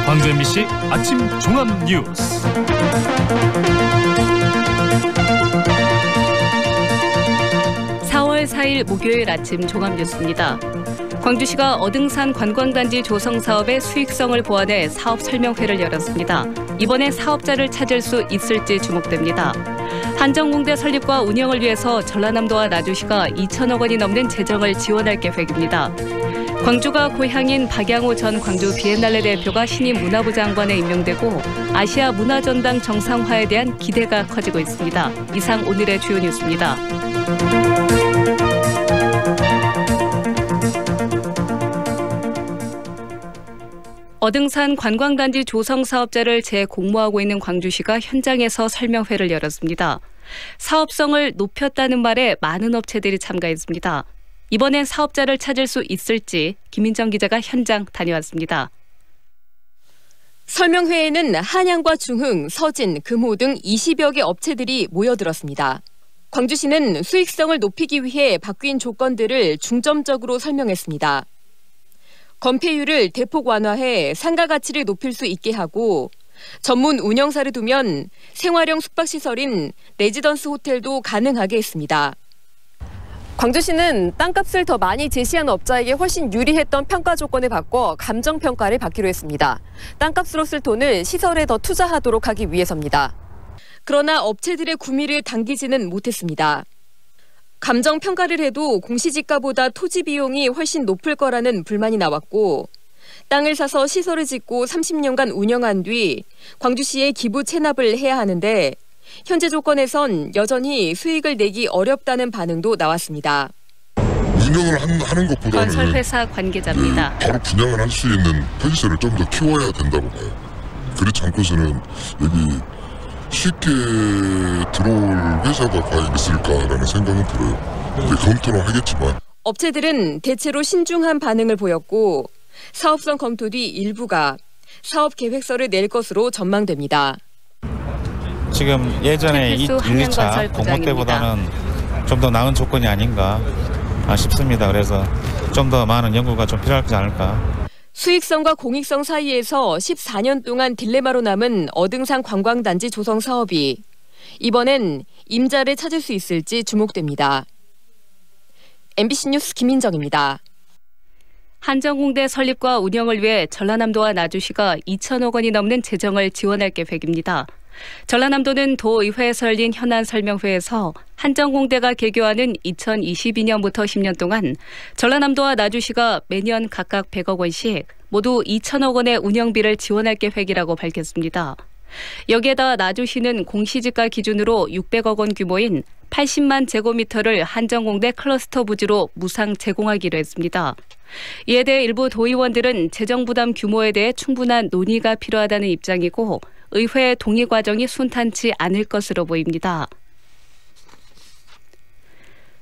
광주 MBC 아침 종합 뉴스. (4월 4일) 목요일 아침 종합 뉴스입니다. 광주시가 어등산 관광단지 조성 사업의 수익성을 보완해 사업 설명회를 열었습니다. 이번에 사업자를 찾을 수 있을지 주목됩니다. 한정공대 설립과 운영을 위해서 전라남도와 나주시가 2천억 원이 넘는 재정을 지원할 계획입니다. 광주가 고향인 박양호 전 광주 비엔날레 대표가 신임 문화부 장관에 임명되고 아시아 문화전당 정상화에 대한 기대가 커지고 있습니다. 이상 오늘의 주요 뉴스입니다. 어등산 관광단지 조성 사업자를 재공모하고 있는 광주시가 현장에서 설명회를 열었습니다. 사업성을 높였다는 말에 많은 업체들이 참가했습니다. 이번엔 사업자를 찾을 수 있을지 김민정 기자가 현장 다녀왔습니다. 설명회에는 한양과 중흥, 서진, 금호 등 20여 개 업체들이 모여들었습니다. 광주시는 수익성을 높이기 위해 바뀐 조건들을 중점적으로 설명했습니다. 건폐율을 대폭 완화해 상가 가치를 높일 수 있게 하고 전문 운영사를 두면 생활형 숙박시설인 레지던스 호텔도 가능하게 했습니다. 광주시는 땅값을 더 많이 제시한 업자에게 훨씬 유리했던 평가 조건을 바꿔 감정평가를 받기로 했습니다. 땅값으로 쓸 돈을 시설에 더 투자하도록 하기 위해서입니다. 그러나 업체들의 구미를 당기지는 못했습니다. 감정평가를 해도 공시지가보다 토지 비용이 훨씬 높을 거라는 불만이 나왔고 땅을 사서 시설을 짓고 30년간 운영한 뒤 광주시에 기부 체납을 해야 하는데 현재 조건에선 여전히 수익을 내기 어렵다는 반응도 나왔습니다. 운영을 하는 것보다는 건설회사 관계자입니다. 바로 분양을 할 수 있는 편의시설을 좀 더 키워야 된다고 봐요. 그렇지 않고서는 여기 쉽게 들어올 회사가 과연 있을까라는 생각은 들어요. 검토는 하겠지만. 업체들은 대체로 신중한 반응을 보였고 사업성 검토 뒤 일부가 사업 계획서를 낼 것으로 전망됩니다. 지금 예전에 1, 2차 공모 때보다는 좀 더 나은 조건이 아닌가 싶습니다. 그래서 좀 더 많은 연구가 좀 필요하지 않을까. 수익성과 공익성 사이에서 14년 동안 딜레마로 남은 어등산 관광단지 조성 사업이 이번엔 임자를 찾을 수 있을지 주목됩니다. MBC 뉴스 김민정입니다. 한정공대 설립과 운영을 위해 전라남도와 나주시가 2천억 원이 넘는 재정을 지원할 계획입니다. 전라남도는 도의회에서 열린 현안 설명회에서 한정공대가 개교하는 2022년부터 10년 동안 전라남도와 나주시가 매년 각각 100억 원씩 모두 2천억 원의 운영비를 지원할 계획이라고 밝혔습니다. 여기에다 나주시는 공시지가 기준으로 600억 원 규모인 80만 제곱미터를 한정공대 클러스터 부지로 무상 제공하기로 했습니다. 이에 대해 일부 도의원들은 재정 부담 규모에 대해 충분한 논의가 필요하다는 입장이고 의회 동의 과정이 순탄치 않을 것으로 보입니다.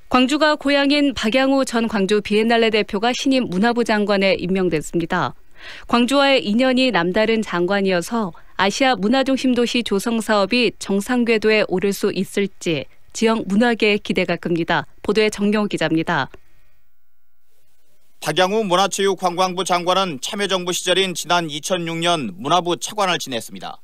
광주가 고향인 박양호 전 광주 비엔날레 대표가 신임 문화부 장관에 임명됐습니다. 광주와의 인연이 남다른 장관이어서 아시아 문화중심 도시 조성 사업이 정상 궤도에 오를 수 있을지 지역 문화계의 기대가 큽니다. 보도에 정경호 기자입니다. 박양호 문화체육관광부 장관은 참여정부 시절인 지난 2006년 문화부 차관을 지냈습니다.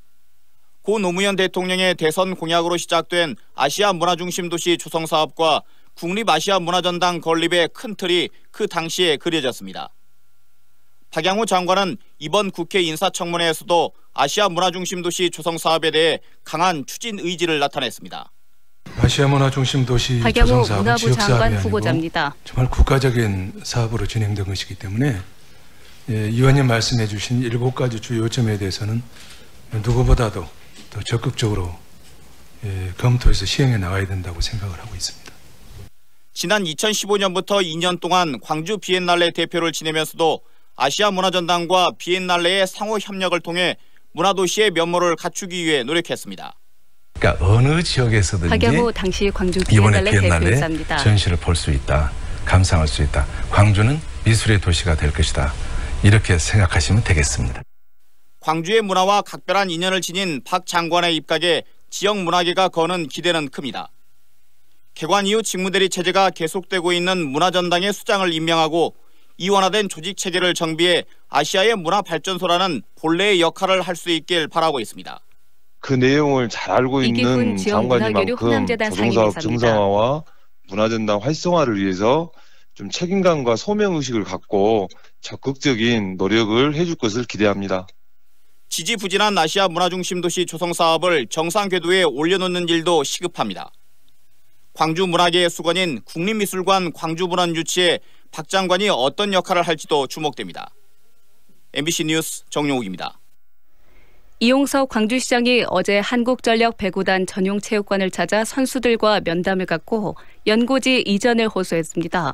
고 노무현 대통령의 대선 공약으로 시작된 아시아 문화중심 도시 조성 사업과 국립아시아 문화전당 건립의 큰 틀이 그 당시에 그려졌습니다. 박양호 장관은 이번 국회 인사청문회에서도 아시아 문화중심 도시 조성 사업에 대해 강한 추진 의지를 나타냈습니다. 아시아 문화중심 도시 조성 사업은 지역사업이 아니고 후보자입니다. 정말 국가적인 사업으로 진행된 것이기 때문에 의원님 말씀해 주신 7가지 주요 요점에 대해서는 누구보다도 더 적극적으로 검토해서 시행해 나가야 된다고 생각을 하고 있습니다. 지난 2015년부터 2년 동안 광주 비엔날레 대표를 지내면서도 아시아 문화전당과 비엔날레의 상호 협력을 통해 문화도시의 면모를 갖추기 위해 노력했습니다. 그러니까 어느 지역에서든지 박양호 당시 광주 이번에 비엔날레 비엔날레 전시를 볼 수 있다. 감상할 수 있다. 광주는 미술의 도시가 될 것이다. 이렇게 생각하시면 되겠습니다. 광주의 문화와 각별한 인연을 지닌 박 장관의 입각에 지역 문화계가 거는 기대는 큽니다. 개관 이후 직무대리 체제가 계속되고 있는 문화전당의 수장을 임명하고 이원화된 조직 체계를 정비해 아시아의 문화 발전소라는 본래의 역할을 할 수 있길 바라고 있습니다. 그 내용을 잘 알고 있는 장관이만큼 조성사업 정상화와 문화전당 활성화를 위해서 좀 책임감과 소명의식을 갖고 적극적인 노력을 해줄 것을 기대합니다. 지지부진한 아시아 문화중심도시 조성 사업을 정상 궤도에 올려놓는 일도 시급합니다. 광주 문화계의 수건인 국립미술관 광주문화 유치에 박 장관이 어떤 역할을 할지도 주목됩니다. MBC 뉴스 정용욱입니다. 이용석 광주시장이 어제 한국전력 배구단 전용체육관을 찾아 선수들과 면담을 갖고 연고지 이전을 호소했습니다.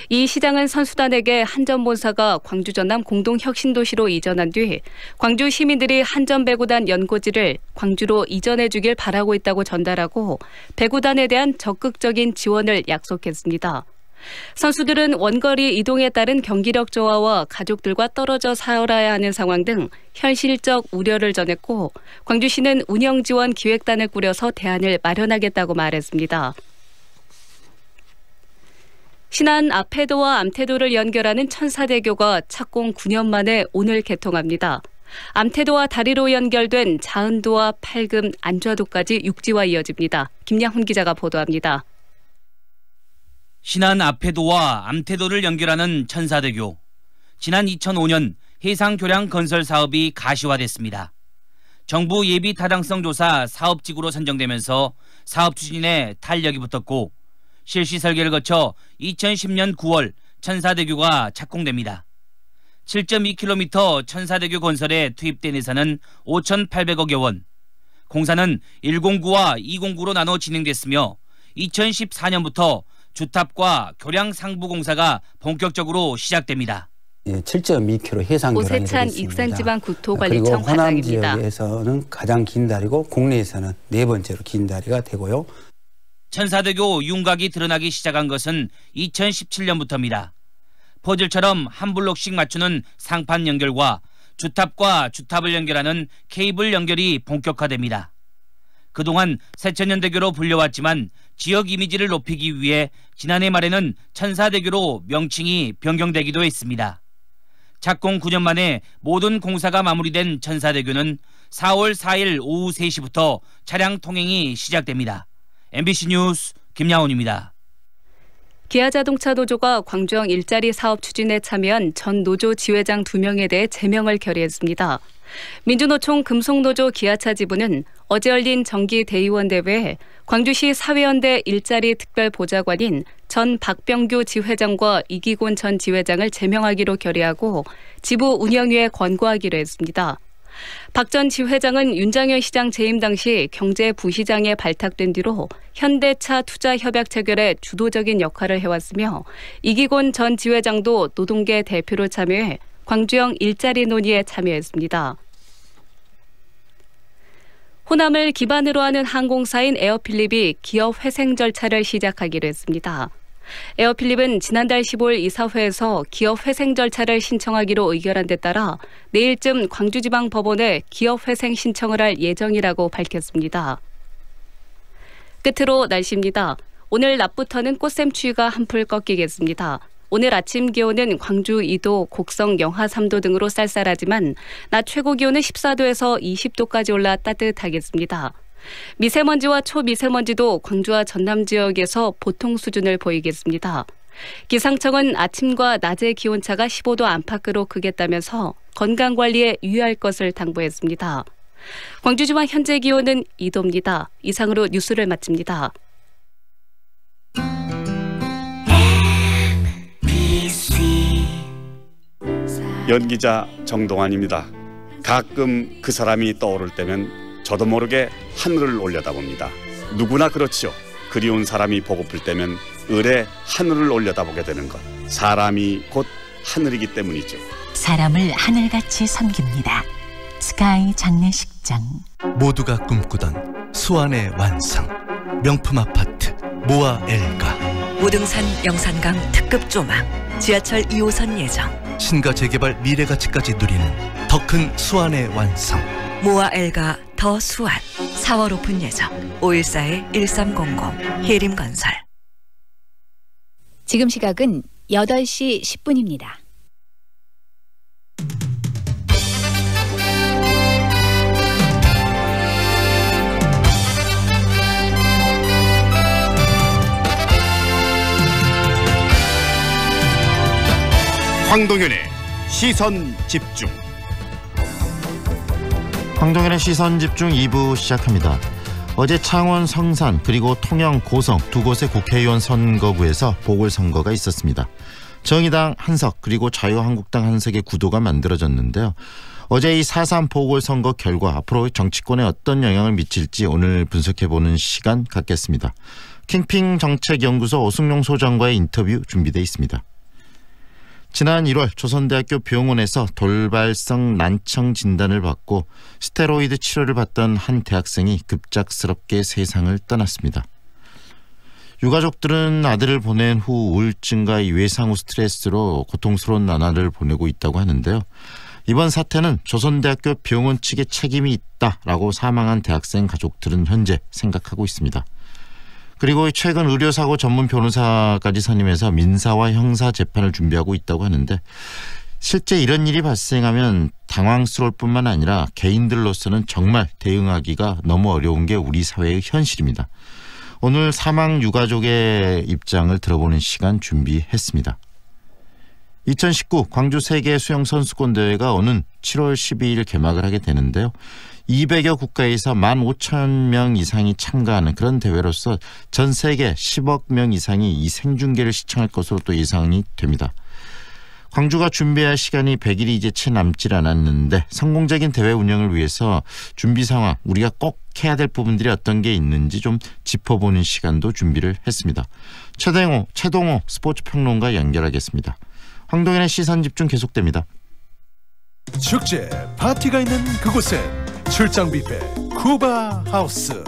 이 시장은 선수단에게 한전본사가 광주 전남 공동혁신도시로 이전한 뒤 광주 시민들이 한전배구단 연고지를 광주로 이전해 주길 바라고 있다고 전달하고 배구단에 대한 적극적인 지원을 약속했습니다. 선수들은 원거리 이동에 따른 경기력 저하와 가족들과 떨어져 살아야 하는 상황 등 현실적 우려를 전했고 광주시는 운영지원 기획단을 꾸려서 대안을 마련하겠다고 말했습니다. 신안 앞태도와 암태도를 연결하는 천사대교가 착공 9년 만에 오늘 개통합니다. 암태도와 다리로 연결된 자은도와 팔금, 안좌도까지 육지와 이어집니다. 김양훈 기자가 보도합니다. 신안 앞태도와 암태도를 연결하는 천사대교. 지난 2005년 해상교량 건설 사업이 가시화됐습니다. 정부 예비 타당성 조사 사업지구로 선정되면서 사업 추진에 탄력이 붙었고 실시 설계를 거쳐 2010년 9월 천사대교가 착공됩니다. 7.2km 천사대교 건설에 투입된 예산은 5,800억여 원. 공사는 109와 209로 나눠 진행됐으며 2014년부터 주탑과 교량 상부 공사가 본격적으로 시작됩니다. 7.2km 해상교량이 오세찬 익산지방국토관리청 그리고 호남 과장입니다. 지역에서는 가장 긴 다리고 국내에서는 네 번째로 긴 다리가 되고요. 천사대교 윤곽이 드러나기 시작한 것은 2017년부터입니다. 퍼즐처럼 한 블록씩 맞추는 상판 연결과 주탑과 주탑을 연결하는 케이블 연결이 본격화됩니다. 그동안 세천년대교로 불려왔지만 지역 이미지를 높이기 위해 지난해 말에는 천사대교로 명칭이 변경되기도 했습니다. 착공 9년 만에 모든 공사가 마무리된 천사대교는 4월 4일 오후 3시부터 차량 통행이 시작됩니다. MBC 뉴스 김양훈입니다. 기아자동차 노조가 광주형 일자리 사업 추진에 참여한 전 노조 지회장 2명에 대해 제명을 결의했습니다. 민주노총 금속노조 기아차 지부는 어제 열린 정기대의원 대회에 광주시 사회연대 일자리 특별보좌관인 전 박병규 지회장과 이기곤 전 지회장을 제명하기로 결의하고 지부 운영위에 권고하기로 했습니다. 박 전 지회장은 윤장현 시장 재임 당시 경제부시장에 발탁된 뒤로 현대차 투자 협약 체결에 주도적인 역할을 해왔으며 이기곤 전 지회장도 노동계 대표로 참여해 광주형 일자리 논의에 참여했습니다. 호남을 기반으로 하는 항공사인 에어필립이 기업 회생 절차를 시작하기로 했습니다. 에어필립은 지난달 15일 이사회에서 기업 회생 절차를 신청하기로 의결한 데 따라 내일쯤 광주지방법원에 기업 회생 신청을 할 예정이라고 밝혔습니다. 끝으로 날씨입니다. 오늘 낮부터는 꽃샘추위가 한풀 꺾이겠습니다. 오늘 아침 기온은 광주 2도, 곡성 영하 3도 등으로 쌀쌀하지만 낮 최고 기온은 14도에서 20도까지 올라 따뜻하겠습니다. 미세먼지와 초미세먼지도 광주와 전남 지역에서 보통 수준을 보이겠습니다. 기상청은 아침과 낮의 기온차가 15도 안팎으로 크겠다면서 건강관리에 유의할 것을 당부했습니다. 광주지방 현재 기온은 2도입니다. 이상으로 뉴스를 마칩니다. 연기자 정동환입니다. 가끔 그 사람이 떠오를 때면 저도 모르게 하늘을 올려다봅니다. 누구나 그렇죠. 그리운 사람이 보고플 때면 을에 하늘을 올려다보게 되는 것. 사람이 곧 하늘이기 때문이죠. 사람을 하늘같이 섬깁니다. 스카이 장례식장. 모두가 꿈꾸던 수완의 완성. 명품 아파트 모아 엘가. 오등산 영산강 특급 조망. 지하철 2호선 예정. 신가 재개발 미래가치까지 누리는 더 큰 수완의 완성. 모아 엘가 더 수완. 4월 오픈 예정. 514-1300 해림건설. 지금 시각은 8시 10분입니다. 황동현의 시선집중. 황동현의 시선집중 2부 시작합니다. 어제 창원, 성산 그리고 통영, 고성 두 곳의 국회의원 선거구에서 보궐선거가 있었습니다. 정의당 한석 그리고 자유한국당 한석의 구도가 만들어졌는데요. 어제 이 4.3 보궐선거 결과 앞으로 정치권에 어떤 영향을 미칠지 오늘 분석해보는 시간 갖겠습니다. 킹핑 정책연구소 오승용 소장과의 인터뷰 준비되어 있습니다. 지난 1월 조선대학교 병원에서 돌발성 난청 진단을 받고 스테로이드 치료를 받던 한 대학생이 급작스럽게 세상을 떠났습니다. 유가족들은 아들을 보낸 후 우울증과 외상 후 스트레스로 고통스러운 나날을 보내고 있다고 하는데요. 이번 사태는 조선대학교 병원 측의 책임이 있다라고 사망한 대학생 가족들은 현재 생각하고 있습니다. 그리고 최근 의료사고 전문 변호사까지 선임해서 민사와 형사 재판을 준비하고 있다고 하는데 실제 이런 일이 발생하면 당황스러울 뿐만 아니라 개인들로서는 정말 대응하기가 너무 어려운 게 우리 사회의 현실입니다. 오늘 사망 유가족의 입장을 들어보는 시간 준비했습니다. 2019 광주 세계 수영선수권대회가 오는 7월 12일 개막을 하게 되는데요. 200여 국가에서 15,000명 이상이 참가하는 그런 대회로서 전 세계 10억 명 이상이 이 생중계를 시청할 것으로 또 예상이 됩니다. 광주가 준비할 시간이 100일이 이제 채 남질 않았는데 성공적인 대회 운영을 위해서 준비 상황, 우리가 꼭 해야 될 부분들이 어떤 게 있는지 좀 짚어보는 시간도 준비를 했습니다. 최동호 스포츠 평론가 연결하겠습니다. 황동현의 시선집중 계속됩니다. 축제, 파티가 있는 그곳엔 출장 뷔페 쿠바 하우스.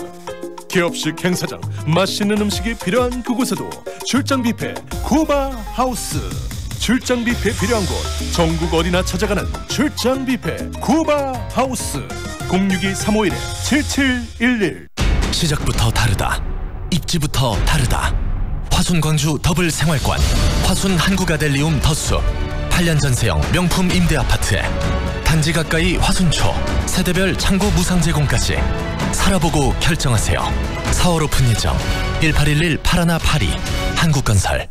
기업식 행사장, 맛있는 음식이 필요한 그곳에도 출장 뷔페 쿠바 하우스. 출장 뷔페 필요한 곳 전국 어디나 찾아가는 출장 뷔페 쿠바 하우스. 062-351-7711. 시작부터 다르다. 입지부터 다르다. 화순 광주 더블 생활권, 화순 한국아델리움 더수. 8년 전세형 명품 임대 아파트에 단지 가까이 화순초, 세대별 창고 무상 제공까지 살아보고 결정하세요. 4월 오픈 예정. 1811-8182 한국건설.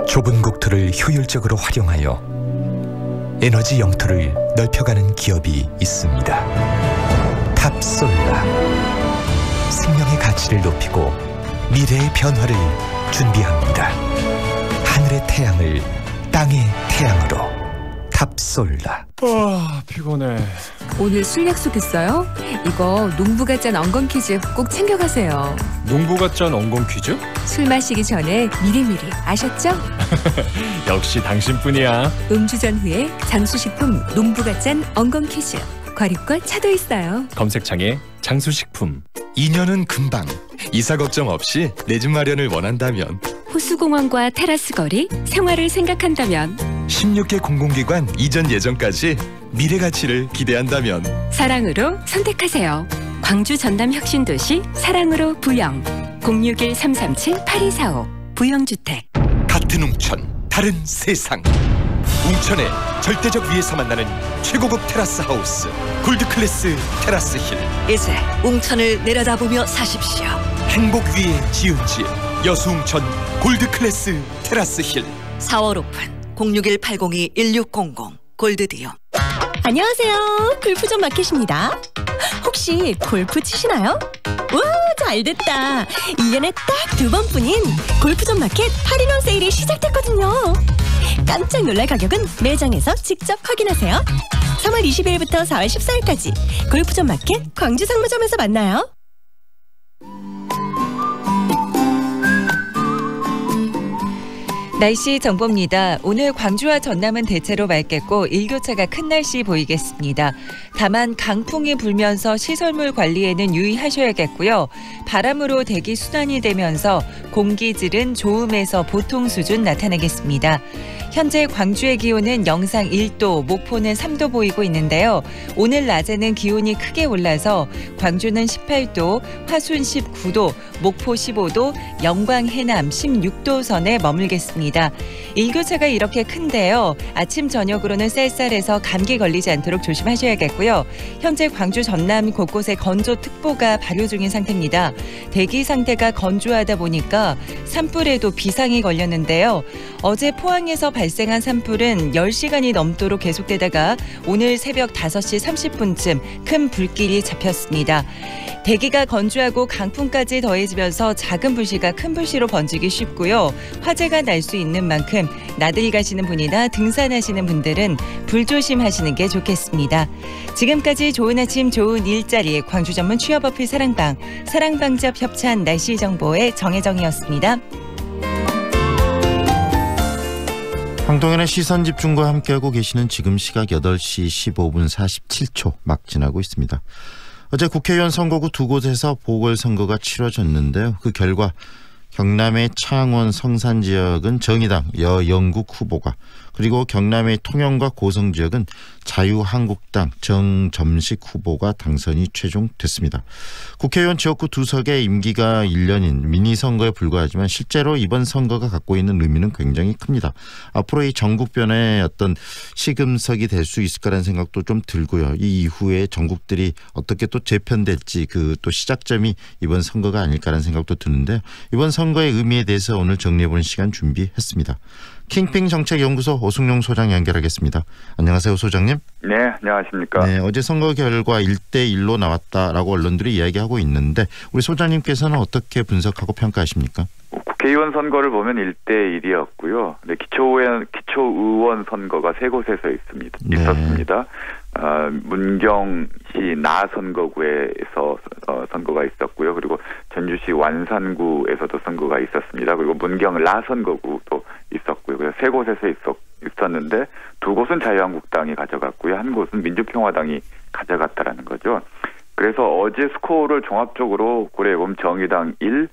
좁은 국토를 효율적으로 활용하여 에너지 영토를 넓혀가는 기업이 있습니다. 탑솔라. 생명의 가치를 높이고 미래의 변화를 준비합니다. 하늘의 태양을 땅의 태양으로. 탑솔라. 피곤해. 오늘 술 약속 있어요? 이거 농부가 짠 엉겅 퀴즈 꼭 챙겨가세요. 농부가 짠 엉겅 퀴즈? 술 마시기 전에 미리미리 아셨죠? 역시 당신뿐이야. 음주 전후에 장수식품 농부가 짠 엉겅 퀴즈. 과립과 차도 있어요. 검색창에 장수식품. 2년은 금방. 이사 걱정 없이 내 집 마련을 원한다면, 호수공원과 테라스 거리, 생활을 생각한다면, 16개 공공기관 이전 예정까지 미래 가치를 기대한다면 사랑으로 선택하세요. 광주 전남 혁신도시 사랑으로 부영. 061-337-8245 부영주택. 같은 웅천, 다른 세상. 웅천의 절대적 위에서 만나는 최고급 테라스 하우스, 골드클래스 테라스 힐. 이제 웅천을 내려다보며 사십시오. 행복 위에 지은 집, 여수웅천 골드클래스 테라스 힐. 4월 오픈. 061-802-1600 골드디오. 안녕하세요. 골프존 마켓입니다. 혹시 골프 치시나요? 와, 잘됐다. 1년에 딱 2번뿐인 골프존 마켓 8인원 세일이 시작됐거든요. 깜짝 놀랄 가격은 매장에서 직접 확인하세요. 3월 20일부터 4월 14일까지 골프존 마켓 광주 상무점에서 만나요. 날씨 정보입니다. 오늘 광주와 전남은 대체로 맑겠고 일교차가 큰 날씨 보이겠습니다. 다만 강풍이 불면서 시설물 관리에는 유의하셔야겠고요. 바람으로 대기 순환이 되면서 공기질은 좋음에서 보통 수준 나타나겠습니다. 현재 광주의 기온은 영상 1도, 목포는 3도 보이고 있는데요. 오늘 낮에는 기온이 크게 올라서 광주는 18도, 화순 19도, 목포 15도, 영광 해남 16도 선에 머물겠습니다. 있습니다. 일교차가 이렇게 큰데요. 아침 저녁으로는 쌀쌀해서 감기 걸리지 않도록 조심하셔야겠고요. 현재 광주 전남 곳곳에 건조특보가 발효 중인 상태입니다. 대기 상태가 건조하다 보니까 산불에도 비상이 걸렸는데요. 어제 포항에서 발생한 산불은 10시간이 넘도록 계속되다가 오늘 새벽 5시 30분쯤 큰 불길이 잡혔습니다. 대기가 건조하고 강풍까지 더해지면서 작은 불씨가 큰 불씨로 번지기 쉽고요. 화재가 날 수 있는 만큼 나들이 가시는 분이나 등산하시는 분들은 불조심하시는 게 좋겠습니다. 지금까지 좋은 아침 좋은 일자리 광주 전문 취업 어필 사랑방잡 협찬 날씨 정보의 정혜정이었습니다. 황동현의 시선집중과 함께하고 계시는 지금 시각 8시 15분 47초 막 지나고 있습니다. 어제 국회의원 선거구 두 곳에서 보궐선거가 치러졌는데요. 그 결과 경남의 창원 성산 지역은 정의당 여영국 후보가, 그리고 경남의 통영과 고성 지역은 자유한국당 정점식 후보가 당선이 최종됐습니다. 국회의원 지역구 두 석의 임기가 1년인 미니 선거에 불과하지만 실제로 이번 선거가 갖고 있는 의미는 굉장히 큽니다. 앞으로 이 전국변의 어떤 시금석이 될 수 있을까라는 생각도 좀 들고요. 이 이후에 전국들이 어떻게 또 재편될지 그 또 시작점이 이번 선거가 아닐까라는 생각도 드는데, 이번 선거의 의미에 대해서 오늘 정리해보는 시간 준비했습니다. 킹핑 정책연구소 오승용 소장 연결하겠습니다. 안녕하세요, 소장님. 네, 안녕하십니까. 네, 어제 선거 결과 1대1로 나왔다라고 언론들이 이야기하고 있는데 우리 소장님께서는 어떻게 분석하고 평가하십니까? 국회의원 선거를 보면 1대1이었고요. 네, 기초의원 선거가 세 곳에서 있었습니다. 문경시 나 선거구에서 선거가 있었고요. 그리고 전주시 완산구에서도 선거가 있었습니다. 그리고 문경 라 선거구도 있었고요. 그래서 세 곳에서 있었는데 두 곳은 자유한국당이 가져갔고요. 한 곳은 민주평화당이 가져갔다라는 거죠. 그래서 어제 스코어를 종합적으로 고려해보면 정의당 1,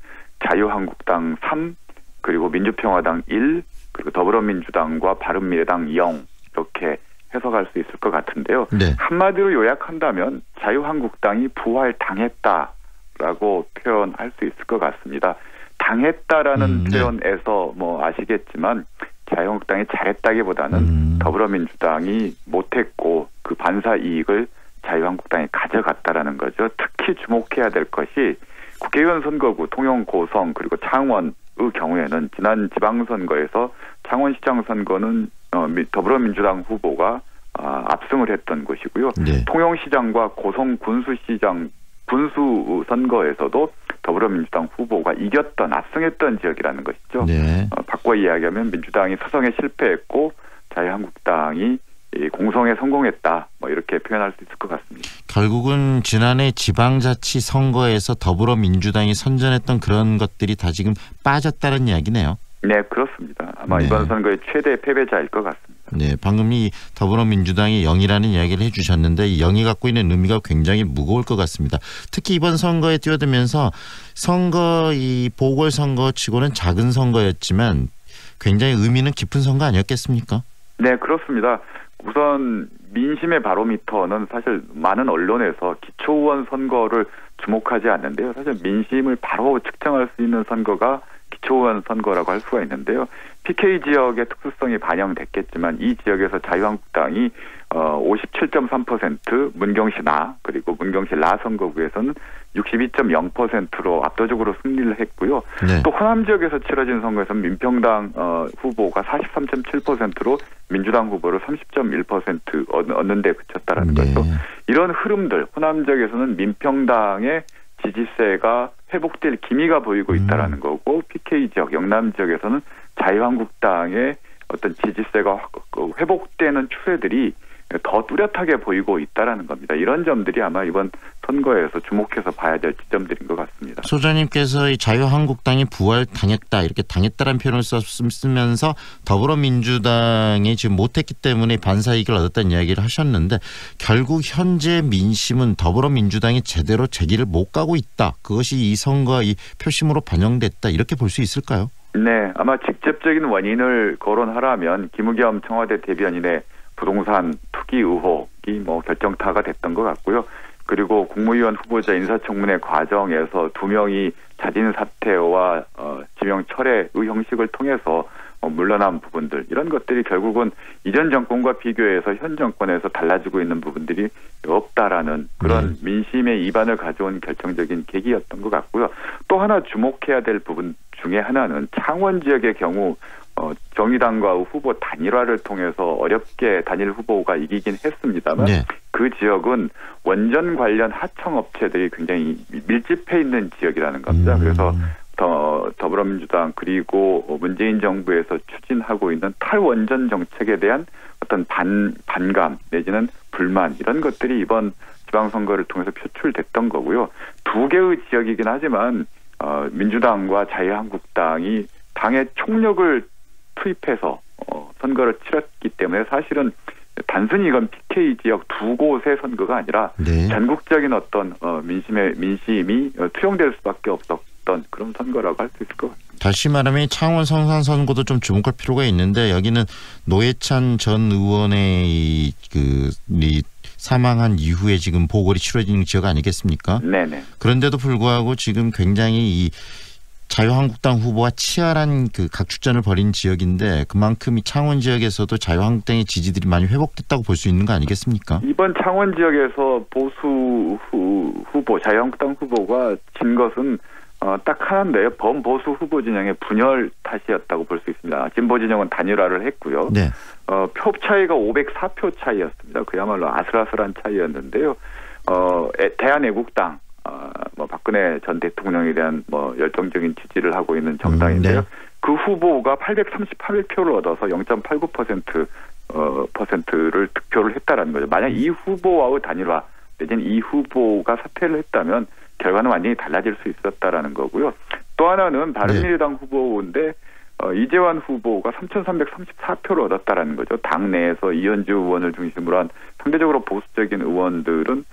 자유한국당 3, 그리고 민주평화당 1, 그리고 더불어민주당과 바른미래당 0 이렇게 해석할 수 있을 것 같은데요. 네. 한마디로 요약한다면 자유한국당이 부활당했다라고 표현할 수 있을 것 같습니다. 당했다라는 표현에서 뭐 아시겠지만 자유한국당이 잘했다기보다는 더불어민주당이 못했고 그 반사 이익을 자유한국당이 가져갔다라는 거죠. 특히 주목해야 될 것이 국회의원 선거구 통영, 고성 그리고 창원의 경우에는 지난 지방선거에서 창원시장 선거는 더불어민주당 후보가 압승을 했던 곳이고요. 네. 통영시장과 고성 군수시장 군수 선거에서도 더불어민주당 후보가 이겼던 압승했던 지역이라는 것이죠. 네. 바꿔 이야기하면 민주당이 서성에 실패했고 자유한국당이 공성에 성공했다. 뭐 이렇게 표현할 수 있을 것 같습니다. 결국은 지난해 지방자치 선거에서 더불어민주당이 선전했던 그런 것들이 다 지금 빠졌다는 이야기네요. 네, 그렇습니다. 아마 이번 선거의 최대 패배자일 것 같습니다. 네, 방금 이 더불어민주당이 0이라는 이야기를 해주셨는데 이 0이 갖고 있는 의미가 굉장히 무거울 것 같습니다. 특히 이번 선거에 뛰어들면서 이 보궐선거치고는 작은 선거였지만 굉장히 의미는 깊은 선거 아니었겠습니까? 네, 그렇습니다. 우선 민심의 바로미터는 사실 많은 언론에서 기초의원 선거를 주목하지 않는데요. 사실 민심을 바로 측정할 수 있는 선거가 기초의원 선거라고 할 수가 있는데요. PK 지역의 특수성이 반영됐겠지만 이 지역에서 자유한국당이 57.3%, 문경시 나 그리고 문경시 라 선거구에서는 62.0%로 압도적으로 승리를 했고요. 네. 또 호남 지역에서 치러진 선거에서는 민평당 후보가 43.7%로 민주당 후보를 30.1% 얻는 데 그쳤다라는 거죠. 이런 흐름들, 호남 지역에서는 민평당의 지지세가 회복될 기미가 보이고 있다라는 거고, PK 지역, 영남 지역에서는 자유한국당의 어떤 지지세가 회복되는 추세들이 더 뚜렷하게 보이고 있다라는 겁니다. 이런 점들이 아마 이번 선거에서 주목해서 봐야 될 지점들인 것 같습니다. 소장님께서 이 자유한국당이 부활당했다 이렇게 당했다라는 표현을 쓰면서 더불어민주당이 지금 못했기 때문에 반사이익을 얻었다는 이야기를 하셨는데 결국 현재 민심은 더불어민주당이 제대로 제기를 못 가고 있다. 그것이 이 선거 이 표심으로 반영됐다 이렇게 볼 수 있을까요? 네, 아마 직접적인 원인을 거론하라면 김의겸 청와대 대변인의 부동산 투기 의혹이 결정타가 됐던 것 같고요. 그리고 국무위원 후보자 인사청문회 과정에서 2명이 자진 사퇴와 지명 철회의 형식을 통해서 물러난 부분들 이런 것들이 결국은 이전 정권과 비교해서 현 정권에서 달라지고 있는 부분들이 없다라는 그런 민심의 이반을 가져온 결정적인 계기였던 것 같고요. 또 하나 주목해야 될 부분 중에 하나는 창원 지역의 경우 정의당과 후보 단일화를 통해서 어렵게 단일 후보가 이기긴 했습니다만 그 지역은 원전 관련 하청업체들이 굉장히 밀집해 있는 지역이라는 겁니다. 그래서 더불어민주당 그리고 문재인 정부에서 추진하고 있는 탈원전 정책에 대한 어떤 반감 내지는 불만 이런 것들이 이번 지방선거를 통해서 표출됐던 거고요. 두 개의 지역이긴 하지만 민주당과 자유한국당이 당의 총력을 투입해서 선거를 치렀기 때문에 사실은 단순히 이건 PK 지역 두 곳의 선거가 아니라 전국적인 어떤 민심이 투영될 수밖에 없었던 그런 선거라고 할 수 있을 것 같습니다. 다시 말하면 창원 성산 선거도 좀 주목할 필요가 있는데 여기는 노회찬 전 의원의 사망한 이후에 지금 보궐이 치러지는 지역 아니겠습니까? 네네. 그런데도 불구하고 지금 굉장히 이 자유한국당 후보와 치열한 각축전을 벌인 지역인데 그만큼 이 창원 지역에서도 자유한국당의 지지들이 많이 회복됐다고 볼 수 있는 거 아니겠습니까? 이번 창원 지역에서 보수 후보 자유한국당 후보가 진 것은 딱 하나인데요. 범보수 후보 진영의 분열 탓이었다고 볼 수 있습니다. 진보 진영은 단일화를 했고요. 표 차이가 504표 차이였습니다. 그야말로 아슬아슬한 차이였는데요. 대한애국당 박근혜 전 대통령에 대한 열정적인 지지를 하고 있는 정당인데요. 그 후보가 838표를 얻어서 0.89%를 득표를 했다라는 거죠. 만약 이 후보와의 단일화 내지는 이 후보가 사퇴를 했다면 결과는 완전히 달라질 수 있었다라는 거고요. 또 하나는 바른미래당 후보인데 이재환 후보가 3,334표를 얻었다라는 거죠. 당내에서 이현주 의원을 중심으로 한 상대적으로 보수적인 의원들은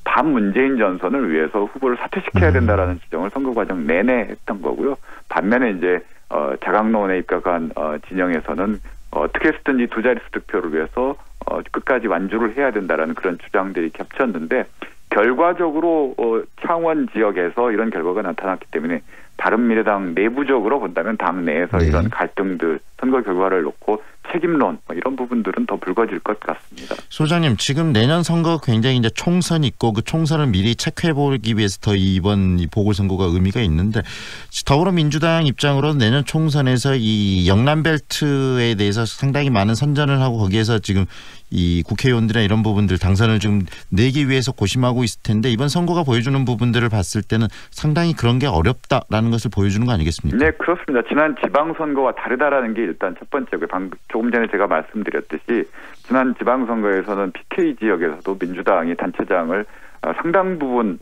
반문재인 전선을 위해서 후보를 사퇴시켜야 된다라는 지적을 선거 과정 내내 했던 거고요. 반면에 이제 자강론에 입각한 진영에서는 어떻게 해서든지 두 자릿수 득표를 위해서 끝까지 완주를 해야 된다라는 그런 주장들이 겹쳤는데 결과적으로 창원 지역에서 이런 결과가 나타났기 때문에 바른미래당 내부적으로 본다면 당 내에서 이런 갈등들 선거 결과를 놓고 책임론 이런 부분들은 더 불거질 것 같습니다. 소장님 지금 내년 선거 굉장히 이제 총선이 있고 그 총선을 미리 체크해보기 위해서 더 이번 보궐선거가 의미가 있는데 더불어민주당 입장으로 내년 총선에서 이 영남벨트에 대해서 상당히 많은 선전을 하고 거기에서 지금 이 국회의원들이나 이런 부분들 당선을 좀 내기 위해서 고심하고 있을 텐데 이번 선거가 보여주는 부분들을 봤을 때는 상당히 그런 게 어렵다라는 것을 보여주는 거 아니겠습니까? 네, 그렇습니다. 지난 지방선거와 다르다라는 게 일단 첫 번째고요. 조금 전에 제가 말씀드렸듯이 지난 지방선거에서는 PK 지역에서도 민주당이 단체장을 상당 부분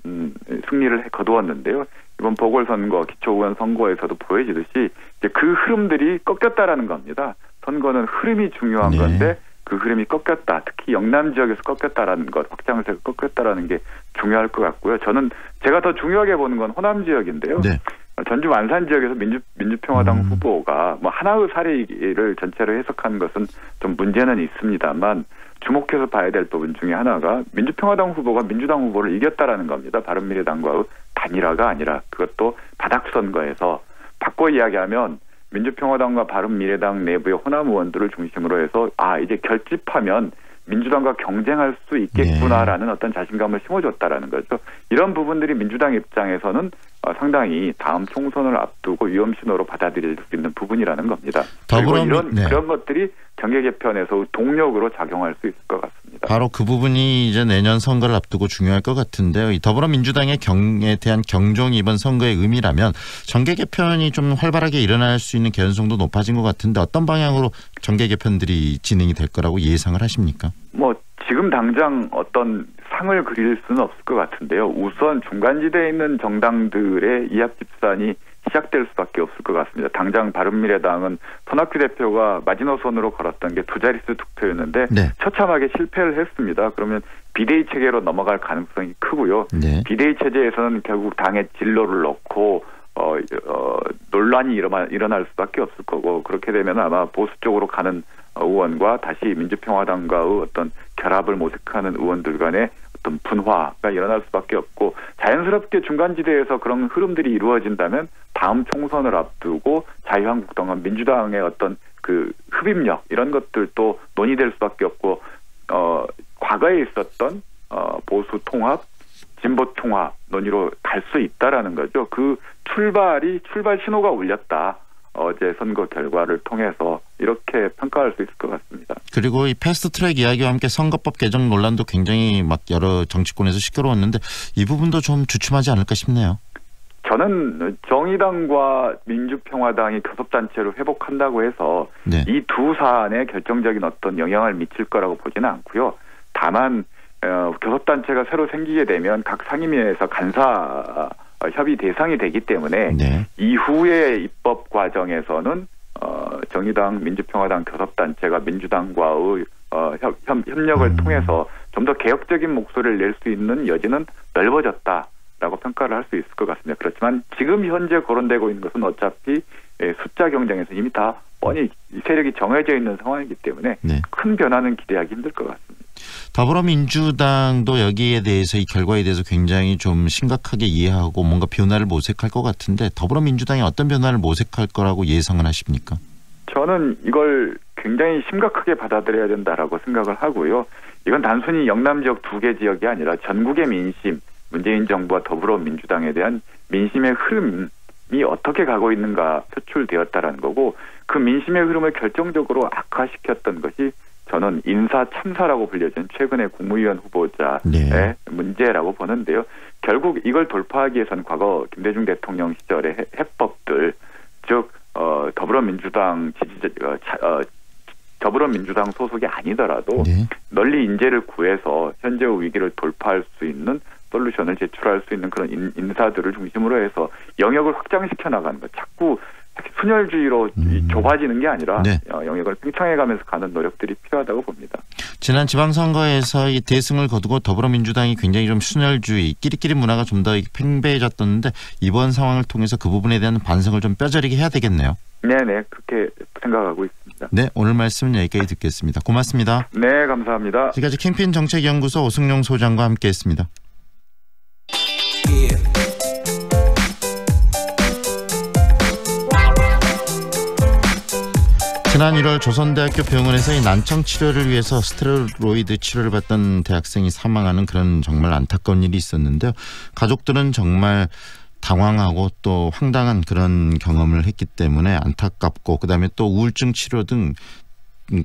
승리를 거두었는데요. 이번 보궐선거, 기초의원 선거에서도 보여지듯이 이제 그 흐름들이 꺾였다라는 겁니다. 선거는 흐름이 중요한 건데 그 흐름이 꺾였다. 특히 영남 지역에서 꺾였다라는 것, 확장세가 꺾였다라는 게 중요할 것 같고요. 제가 더 중요하게 보는 건 호남 지역인데요. 전주 완산 지역에서 민주평화당 후보가 하나의 사례를 전체로 해석하는 것은 좀 문제는 있습니다만 주목해서 봐야 될 부분 중에 하나가 민주평화당 후보가 민주당 후보를 이겼다라는 겁니다. 바른미래당과의 단일화가 아니라 그것도 바닥선거에서 바꿔 이야기하면 민주평화당과 바른미래당 내부의 호남 의원들을 중심으로 해서 이제 결집하면 민주당과 경쟁할 수 있겠구나라는 어떤 자신감을 심어줬다라는 거죠. 이런 부분들이 민주당 입장에서는 상당히 다음 총선을 앞두고 위험 신호로 받아들일 수 있는 부분이라는 겁니다. 그리고 그런 것들이 정계 개편에서 동력으로 작용할 수 있을 것 같습니다. 바로 그 부분이 이제 내년 선거를 앞두고 중요할 것 같은데요. 이 더불어민주당의 경에 대한 경종이 이번 선거의 의미라면 정계 개편이 좀 활발하게 일어날 수 있는 개연성도 높아진 것 같은데 어떤 방향으로 정계 개편들이 진행이 될 거라고 예상을 하십니까? 지금 당장 어떤 상을 그릴 수는 없을 것 같은데요. 우선 중간지대에 있는 정당들의 이합 집산이 시작될 수밖에 없을 것 같습니다. 당장 바른미래당은 손학규 대표가 마지노선으로 걸었던 게 두 자릿수 득표였는데 처참하게 실패를 했습니다. 그러면 비대위 체계로 넘어갈 가능성이 크고요. 비대위 체제에서는 결국 당의 진로를 놓고 논란이 일어날 수밖에 없을 거고 그렇게 되면 아마 보수 쪽으로 가는 의원과 다시 민주평화당과의 어떤 결합을 모색하는 의원들 간의 어떤 분화가 일어날 수밖에 없고 자연스럽게 중간지대에서 그런 흐름들이 이루어진다면 다음 총선을 앞두고 자유한국당과 민주당의 어떤 그 흡입력 이런 것들도 논의될 수밖에 없고 과거에 있었던 보수 통합, 진보 통합 논의로 갈 수 있다라는 거죠. 그 출발 신호가 울렸다. 어제 선거 결과를 통해서 이렇게 평가할 수 있을 것 같습니다. 그리고 이 패스트트랙 이야기와 함께 선거법 개정 논란도 굉장히 막 여러 정치권에서 시끄러웠는데 이 부분도 좀 주춤하지 않을까 싶네요. 저는 정의당과 민주평화당이 교섭단체로 회복한다고 해서 네. 이 두 사안에 결정적인 어떤 영향을 미칠 거라고 보지는 않고요. 다만 교섭단체가 새로 생기게 되면 각 상임위에서 간사 협의 대상이 되기 때문에 네. 이후의 입법 과정에서는 정의당, 민주평화당 교섭단체가 민주당과의 협력을 통해서 좀 더 개혁적인 목소리를 낼 수 있는 여지는 넓어졌다라고 평가를 할 수 있을 것 같습니다. 그렇지만 지금 현재 거론되고 있는 것은 어차피 숫자 경쟁에서 이미 다 뻔히 세력이 정해져 있는 상황이기 때문에 네. 큰 변화는 기대하기 힘들 것 같습니다. 더불어민주당도 여기에 대해서 이 결과에 대해서 굉장히 좀 심각하게 이해하고 뭔가 변화를 모색할 것 같은데 더불어민주당이 어떤 변화를 모색할 거라고 예상을 하십니까? 저는 이걸 굉장히 심각하게 받아들여야 된다라고 생각을 하고요. 이건 단순히 영남 지역 2개 지역이 아니라 전국의 민심, 문재인 정부와 더불어민주당에 대한 민심의 흐름이 어떻게 가고 있는가 표출되었다라는 거고 그 민심의 흐름을 결정적으로 악화시켰던 것이 저는 인사 참사라고 불려진 최근의 국무위원 후보자의 네. 문제라고 보는데요. 결국 이걸 돌파하기 위해서는 과거 김대중 대통령 시절의 해법들, 즉 더불어민주당 더불어민주당 소속이 아니더라도 네. 널리 인재를 구해서 현재의 위기를 돌파할 수 있는 솔루션을 제출할 수 있는 그런 인사들을 중심으로 해서 영역을 확장시켜 나가는 것. 자꾸 순혈주의로 좁아지는 게 아니라 네. 영역을 팽창해가면서 가는 노력들이 필요하다고 봅니다. 지난 지방선거에서 이 대승을 거두고 더불어민주당이 굉장히 좀 순혈주의, 끼리끼리 문화가 좀 더 팽배해졌던데 이번 상황을 통해서 그 부분에 대한 반성을 좀 뼈저리게 해야 되겠네요. 네네, 그렇게 생각하고 있습니다. 네, 오늘 말씀은 여기까지 듣겠습니다. 고맙습니다. 네, 감사합니다. 지금까지 캠페인 정책연구소 오승용 소장과 함께했습니다. 지난 1월 조선대학교 병원에서 이 난청 치료를 위해서 스테로이드 치료를 받던 대학생이 사망하는 그런 정말 안타까운 일이 있었는데요. 가족들은 정말 당황하고 또 황당한 그런 경험을 했기 때문에 안타깝고 그다음에 또 우울증 치료 등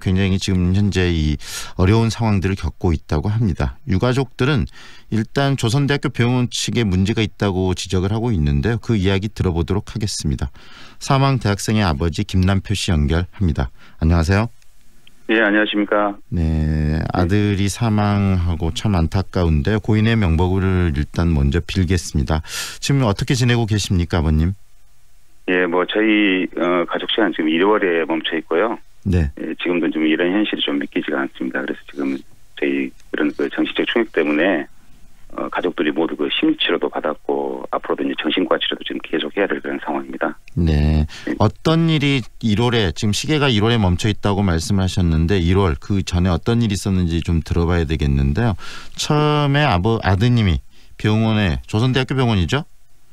굉장히 지금 현재 이 어려운 상황들을 겪고 있다고 합니다. 유가족들은 일단 조선대학교 병원 측에 문제가 있다고 지적을 하고 있는데요. 그 이야기 들어보도록 하겠습니다. 사망 대학생의 아버지 김남표 씨 연결합니다. 안녕하세요. 네, 안녕하십니까. 네, 아들이 사망하고 참 안타까운데요. 고인의 명복을 일단 먼저 빌겠습니다. 지금 어떻게 지내고 계십니까, 아버님? 예, 뭐 저희 가족 시간 지금 1월에 멈춰 있고요. 네. 예, 지금도 좀 이런 현실이 좀 믿기지가 않습니다. 그래서 지금 저희 그런 그 정신적 충격 때문에 가족들이 모두 그 심리치료도 받았고 앞으로도 이제 정신과 치료도 지금 계속 해야 될 그런 상황입니다. 네. 어떤 일이 1월에 지금 시계가 1월에 멈춰 있다고 말씀하셨는데 1월 그 전에 어떤 일이 있었는지 좀 들어봐야 되겠는데요. 처음에 아드님이 병원에 조선대학교 병원이죠?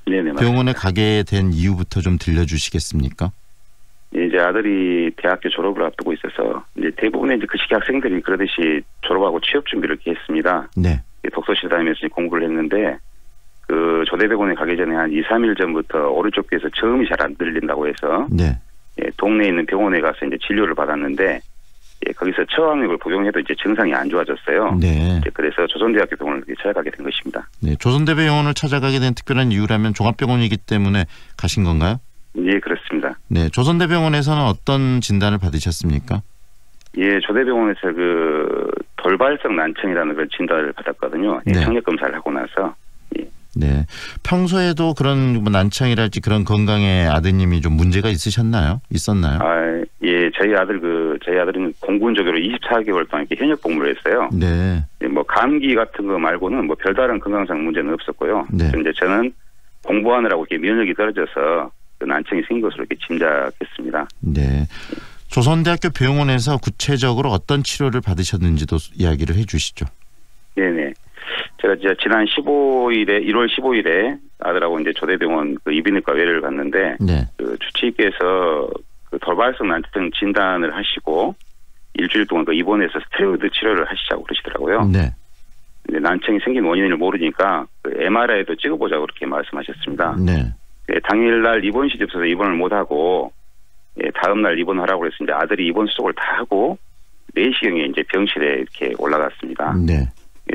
네네. 병원에 맞습니다. 가게 된 이유부터 좀 들려주시겠습니까? 이제 아들이 대학교 졸업을 앞두고 있어서 이제 대부분의 이제 그 시기 학생들이 그러듯이 졸업하고 취업 준비를 이렇게 했습니다. 네. 독서실 다니면서 공부를 했는데 그 조대병원에 가기 전에 한 2, 3일 전부터 오른쪽 귀에서 저음이 잘 안 들린다고 해서 네. 예, 동네에 있는 병원에 가서 이제 진료를 받았는데 예, 거기서 처방약을 복용해도 이제 증상이 안 좋아졌어요. 네. 그래서 조선대학교 병원을 찾아가게 된 것입니다. 네. 조선대병원을 찾아가게 된 특별한 이유라면 종합병원이기 때문에 가신 건가요? 예, 그렇습니다. 네, 조선대병원에서는 어떤 진단을 받으셨습니까? 예, 조대병원에서 그 돌발성 난청이라는 그 진단을 받았거든요. 네. 청력 검사를 하고 나서. 예. 네, 평소에도 그런 뭐 난청이랄지 그런 건강에 아드님이 좀 문제가 있으셨나요? 있었나요? 아, 예, 저희 아들은 공군적으로 24개월 동안 이렇게 현역 복무를 했어요. 네. 예, 뭐 감기 같은 거 말고는 뭐 별다른 건강상 문제는 없었고요. 네. 그런데 저는 공부하느라고 이렇게 면역이 떨어져서 그 난청이 생긴 것으로 이렇게 짐작했습니다. 네. 조선대학교 병원에서 구체적으로 어떤 치료를 받으셨는지도 이야기를 해 주시죠. 네네. 제가 이제 지난 1월 15일에 아들하고 이제 조대병원 그 이비인후과 외래를 갔는데 네. 그 주치의께서 그 돌발성 난치성 진단을 하시고 일주일 동안 그 입원해서 스테로이드 치료를 하시자고 그러시더라고요. 네. 근데 난청이 생긴 원인을 모르니까 그 MRI도 찍어보자고 그렇게 말씀하셨습니다. 네. 네, 당일날 입원 시집서서 입원을 못하고 다음날 입원하라고 그래서 이제 아들이 입원 수속을 다 하고 4시경에 이제 병실에 이렇게 올라갔습니다. 네.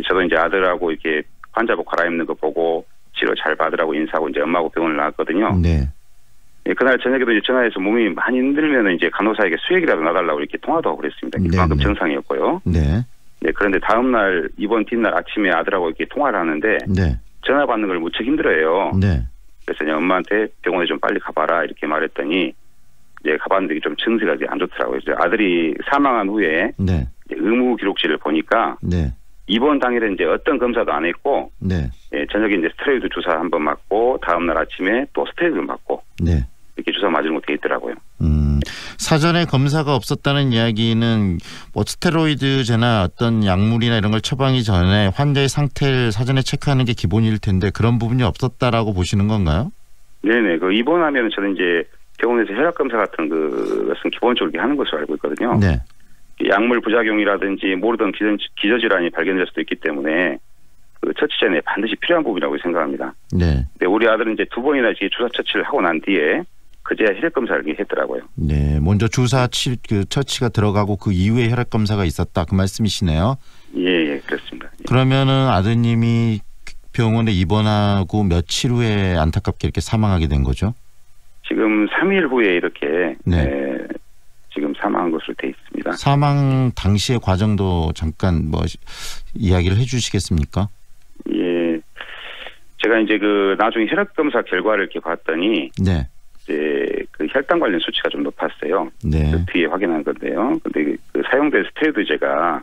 저도 이제 아들하고 이렇게 환자복 갈아입는 거 보고 치료 잘 받으라고 인사하고 이제 엄마하고 병원을 나왔거든요. 네. 그날 저녁에도 이제 전화해서 몸이 많이 힘들면 이제 간호사에게 수액이라도 놔달라고 이렇게 통화도 하고 그랬습니다. 그만큼 정상이었고요. 네. 네, 그런데 다음날 입원 뒷날 아침에 아들하고 이렇게 통화를 하는데 네. 전화 받는 걸 무척 힘들어요. 네. 그래서 그냥 엄마한테 병원에 좀 빨리 가봐라 이렇게 말했더니 이제 가봤는데 좀 증세가 안 좋더라고요. 이제 아들이 사망한 후에 네. 의무 기록지를 보니까 네. 입원 당일에 이제 어떤 검사도 안 했고 네. 저녁에 이제 스테로이드 주사 한번 맞고 다음날 아침에 또 스테로이드를 맞고 네. 이렇게 주사 맞을 못해 있더라고요. 사전에 검사가 없었다는 이야기는 뭐 스테로이드제나 어떤 약물이나 이런 걸 처방하기 전에 환자의 상태를 사전에 체크하는 게 기본일 텐데 그런 부분이 없었다라고 보시는 건가요? 네네. 그 입원하면 저는 이제 병원에서 혈압 검사 같은 것은 기본적으로 하는 것으로 알고 있거든요. 네. 약물 부작용이라든지 모르던 기저질환이 발견될 수도 있기 때문에 그 처치 전에 반드시 필요한 부분이라고 생각합니다. 네. 근데 우리 아들은 이제 2번이나 주사 처치를 하고 난 뒤에 그제야 혈액 검사를 했더라고요. 네, 먼저 주사 처치가 들어가고 그 이후에 혈액 검사가 있었다 그 말씀이시네요. 예, 그렇습니다. 그러면은 아드님이 병원에 입원하고 며칠 후에 안타깝게 이렇게 사망하게 된 거죠? 지금 3일 후에 이렇게 네. 지금 사망한 것으로 돼 있습니다. 사망 당시의 과정도 잠깐 뭐 이야기를 해주시겠습니까? 예, 제가 이제 그 나중에 혈액 검사 결과를 이렇게 봤더니 네. 이제 그 혈당 관련 수치가 좀 높았어요. 네. 그 뒤에 확인한 건데요. 근데 그 사용된 스테로이드제가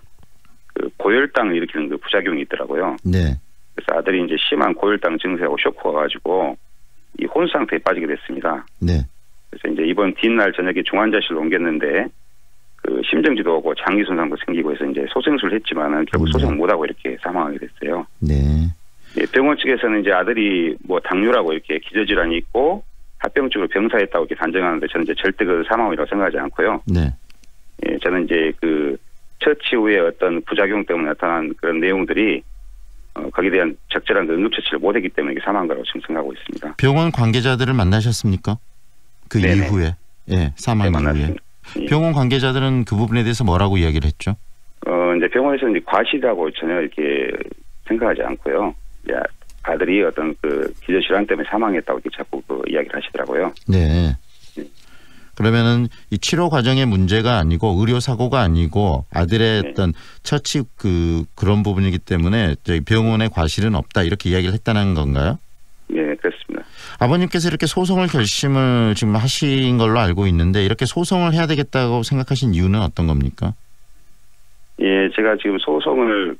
그 고혈당을 일으키는 그 부작용이 있더라고요. 네. 그래서 아들이 이제 심한 고혈당 증세하고 쇼크가 가지고 이 혼 상태에 빠지게 됐습니다. 네. 그래서 이제 이번 뒷날 저녁에 중환자실로 옮겼는데 그 심정지도 오고 장기 손상도 생기고 해서 이제 소생술을 했지만은 결국 소생 못하고 이렇게 사망하게 됐어요. 네. 예, 병원 측에서는 이제 아들이 뭐 당뇨라고 이렇게 기저질환이 있고 합병증으로 병사했다고 이렇게 단정하는데 저는 이제 절대 그 사망이라고 생각하지 않고요. 네. 예, 저는 이제 그 처치 후에 어떤 부작용 때문에 나타난 그런 내용들이 거기에 대한 적절한 그 응급처치를 못했기 때문에 이게 사망한 거라고 지금 생각하고 있습니다. 병원 관계자들을 만나셨습니까? 그 네네. 이후에, 예, 사망 네, 이후에. 병원 관계자들은 그 부분에 대해서 뭐라고 이야기를 했죠? 이제 병원에서 이제 과실이라고 전혀 이렇게 생각하지 않고요. 이제 아들이 어떤 그 기저질환 때문에 사망했다고 이렇게 자꾸 그 이야기를 하시더라고요. 네. 그러면은 이 치료 과정의 문제가 아니고 의료 사고가 아니고 아들의 어떤 처치 그런 부분이기 때문에 저희 병원의 과실은 없다 이렇게 이야기를 했다는 건가요? 네, 그렇습니다. 아버님께서 이렇게 소송을 결심을 지금 하신 걸로 알고 있는데 이렇게 소송을 해야 되겠다고 생각하신 이유는 어떤 겁니까? 예, 제가 지금 소송을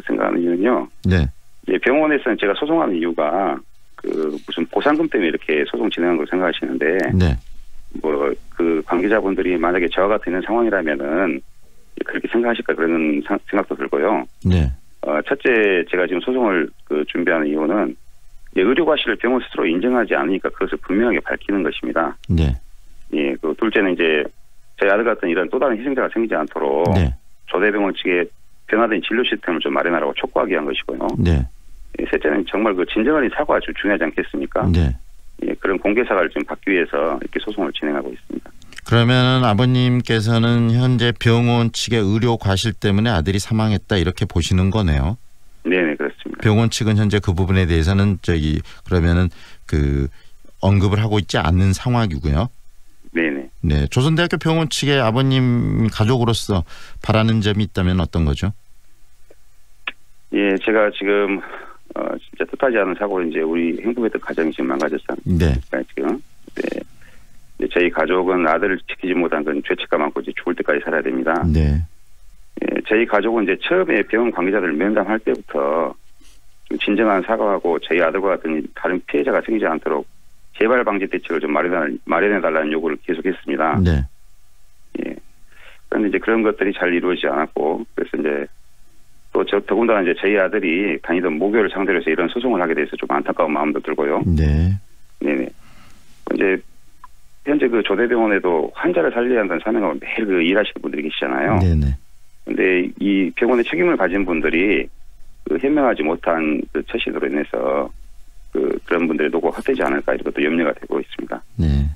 생각하는 이유는요. 네. 예, 병원에서는 제가 소송하는 이유가 무슨 보상금 때문에 이렇게 소송 진행한 걸 생각하시는데. 네. 뭐 그 관계자분들이 만약에 저와 같은 이런 상황이라면은 그렇게 생각하실까 그런 생각도 들고요. 네. 첫째 제가 지금 소송을 준비하는 이유는 의료 과실을 병원 스스로 인정하지 않으니까 그것을 분명하게 밝히는 것입니다. 네. 예, 그 둘째는 이제 저희 아들 같은 이런 또 다른 희생자가 생기지 않도록 네. 조대병원 측에 변화된 진료 시스템을 좀 마련하라고 촉구하기 위한 것이고요. 네. 예, 셋째는 정말 그 진정한 사고가 좀 중요하지 않겠습니까? 네. 예, 그런 공개 사과를 좀 받기 위해서 이렇게 소송을 진행하고 있습니다. 그러면 아버님께서는 현재 병원 측의 의료 과실 때문에 아들이 사망했다 이렇게 보시는 거네요. 네, 그렇습니다. 병원 측은 현재 그 부분에 대해서는 그러면은 언급을 하고 있지 않는 상황이고요. 네네. 네, 조선대학교 병원 측의 아버님 가족으로서 바라는 점이 있다면 어떤 거죠? 예, 제가 지금 진짜 뜻하지 않은 사고로 이제 우리 행복했던 가정이 지금 망가졌습니다. 네. 지금 네. 저희 가족은 아들을 지키지 못한 건 죄책감 안고 이제 죽을 때까지 살아야 됩니다. 네. 예, 저희 가족은 이제 처음에 병원 관계자들 면담할 때부터 좀 진정한 사과하고 저희 아들과 같은 다른 피해자가 생기지 않도록 재발 방지 대책을 좀 마련해달라는 요구를 계속했습니다. 네. 예. 그런데 이제 그런 것들이 잘 이루어지지 않았고 그래서 이제 또 더군다나 이제 저희 아들이 다니던 모교를 상대로 해서 이런 소송을 하게 돼서 좀 안타까운 마음도 들고요. 네. 네네. 이제 현재 그 조대병원에도 환자를 살려야 한다는 사명하고 매일 그 일하시는 분들이 계시잖아요. 네네. 근데 이 병원의 책임을 가진 분들이 그 현명하지 못한 그 처신으로 인해서 그런 분들의 노고가 헛되지 않을까 이것도 염려가 되고 있습니다. 네.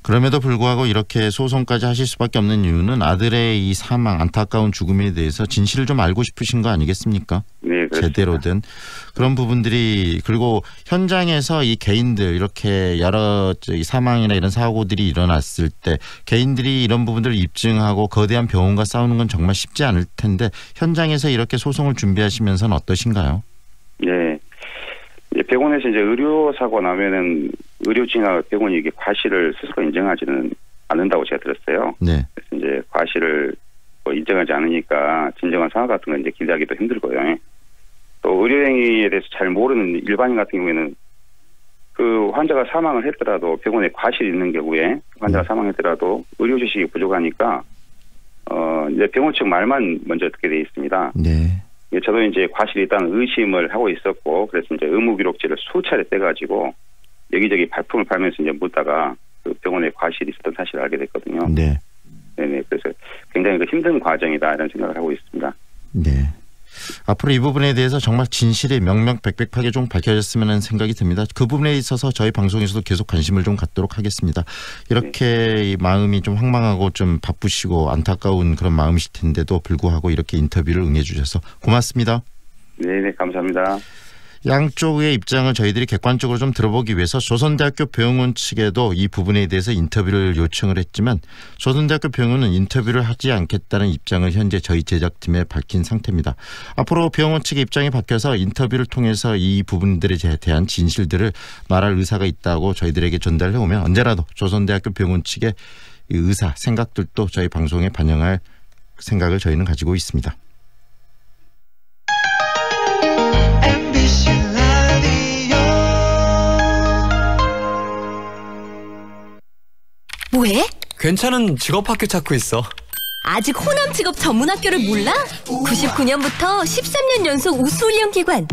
그럼에도 불구하고 이렇게 소송까지 하실 수밖에 없는 이유는 아들의 이 사망, 안타까운 죽음에 대해서 진실을 좀 알고 싶으신 거 아니겠습니까? 네, 그렇습니다. 제대로 된 그런 부분들이, 그리고 현장에서 이 개인들 이렇게 여러 사망이나 이런 사고들이 일어났을 때 개인들이 이런 부분들을 입증하고 거대한 병원과 싸우는 건 정말 쉽지 않을 텐데 현장에서 이렇게 소송을 준비하시면서는 어떠신가요? 네. 병원에서 이제 의료 사고 나면은 의료진이나 병원이 이게 과실을 스스로 인정하지는 않는다고 제가 들었어요. 네. 그래서 이제 과실을 인정하지 않으니까 진정한 사과 같은 건 이제 기대하기도 힘들고요. 또 의료행위에 대해서 잘 모르는 일반인 같은 경우에는 그 환자가 사망을 했더라도 병원에 과실이 있는 경우에 환자가 사망했더라도 의료 지식이 부족하니까 이제 병원 측 말만 먼저 듣게 돼 있습니다. 네. 저도 이제 과실이 있다는 의심을 하고 있었고, 그래서 이제 의무기록지를 수차례 떼가지고 여기저기 발품을 팔면서 이제 묻다가 그 병원에 과실이 있었던 사실을 알게 됐거든요. 네. 네네. 그래서 굉장히 힘든 과정이다 이런 생각을 하고 있습니다. 네. 앞으로 이 부분에 대해서 정말 진실이 명명백백하게 좀 밝혀졌으면 하는 생각이 듭니다. 그 부분에 있어서 저희 방송에서도 계속 관심을 좀 갖도록 하겠습니다. 이렇게 마음이 좀 황망하고 좀 바쁘시고 안타까운 그런 마음이실 텐데도 불구하고 이렇게 인터뷰를 응해 주셔서 고맙습니다. 네, 감사합니다. 양쪽의 입장을 저희들이 객관적으로 좀 들어보기 위해서 조선대학교 병원 측에도 이 부분에 대해서 인터뷰를 요청을 했지만 조선대학교 병원은 인터뷰를 하지 않겠다는 입장을 현재 저희 제작팀에 밝힌 상태입니다. 앞으로 병원 측의 입장이 바뀌어서 인터뷰를 통해서 이 부분들에 대한 진실들을 말할 의사가 있다고 저희들에게 전달해 오면 언제라도 조선대학교 병원 측의 의사, 생각들도 저희 방송에 반영할 생각을 저희는 가지고 있습니다. 뭐해? 괜찮은 직업학교 찾고 있어. 아직 호남 직업 전문학교를 몰라? 99년부터 13년 연속 우수훈련기관.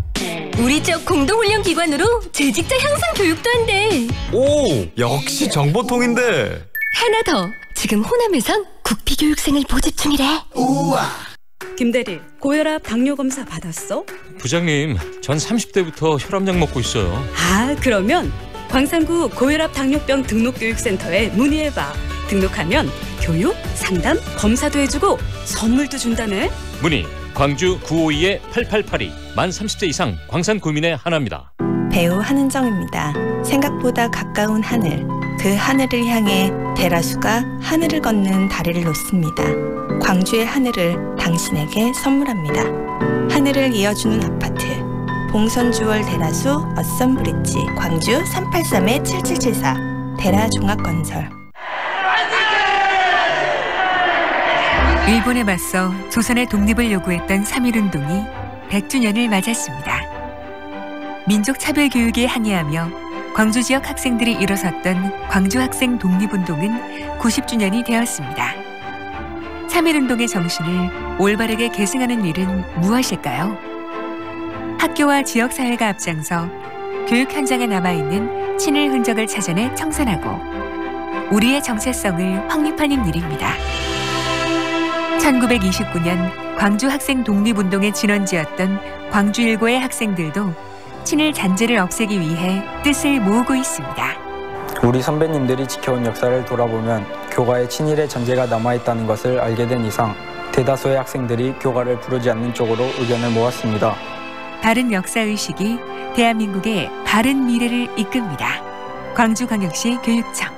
우리 쪽 공동훈련기관으로 재직자 향상 교육도 한대. 오, 역시 정보통인데. 하나 더. 지금 호남에선 국비교육생을 모집 중이래. 우와. 김대리, 고혈압 당뇨 검사 받았어? 부장님, 전 30대부터 혈압약 먹고 있어요. 아, 그러면 광산구 고혈압 당뇨병 등록교육센터에 문의해봐. 등록하면 교육, 상담, 검사도 해주고 선물도 준다네. 문의 광주 952-8882 만 30대 이상 광산 구민의 하나입니다. 배우 한은정입니다. 생각보다 가까운 하늘, 그 하늘을 향해 대라수가 하늘을 걷는 다리를 놓습니다. 광주의 하늘을 당신에게 선물합니다. 하늘을 이어주는 아파트, 봉선주월 대라수 어썸브리지, 광주 383-7774 대라종합건설. 일본에 맞서 조선의 독립을 요구했던 3.1운동이 100주년을 맞았습니다. 민족 차별 교육에 항의하며 광주 지역 학생들이 일어섰던 광주 학생 독립운동은 90주년이 되었습니다. 3.1운동의 정신을 올바르게 계승하는 일은 무엇일까요? 학교와 지역사회가 앞장서 교육 현장에 남아있는 친일 흔적을 찾아내 청산하고 우리의 정체성을 확립하는 일입니다. 1929년 광주 학생 독립운동의 진원지였던 광주 1고의 학생들도 친일 잔재를 없애기 위해 뜻을 모으고 있습니다. 우리 선배님들이 지켜온 역사를 돌아보면 교가에 친일의 전제가 남아있다는 것을 알게 된 이상 대다수의 학생들이 교가를 부르지 않는 쪽으로 의견을 모았습니다. 바른 역사의식이 대한민국의 바른 미래를 이끕니다. 광주광역시 교육청.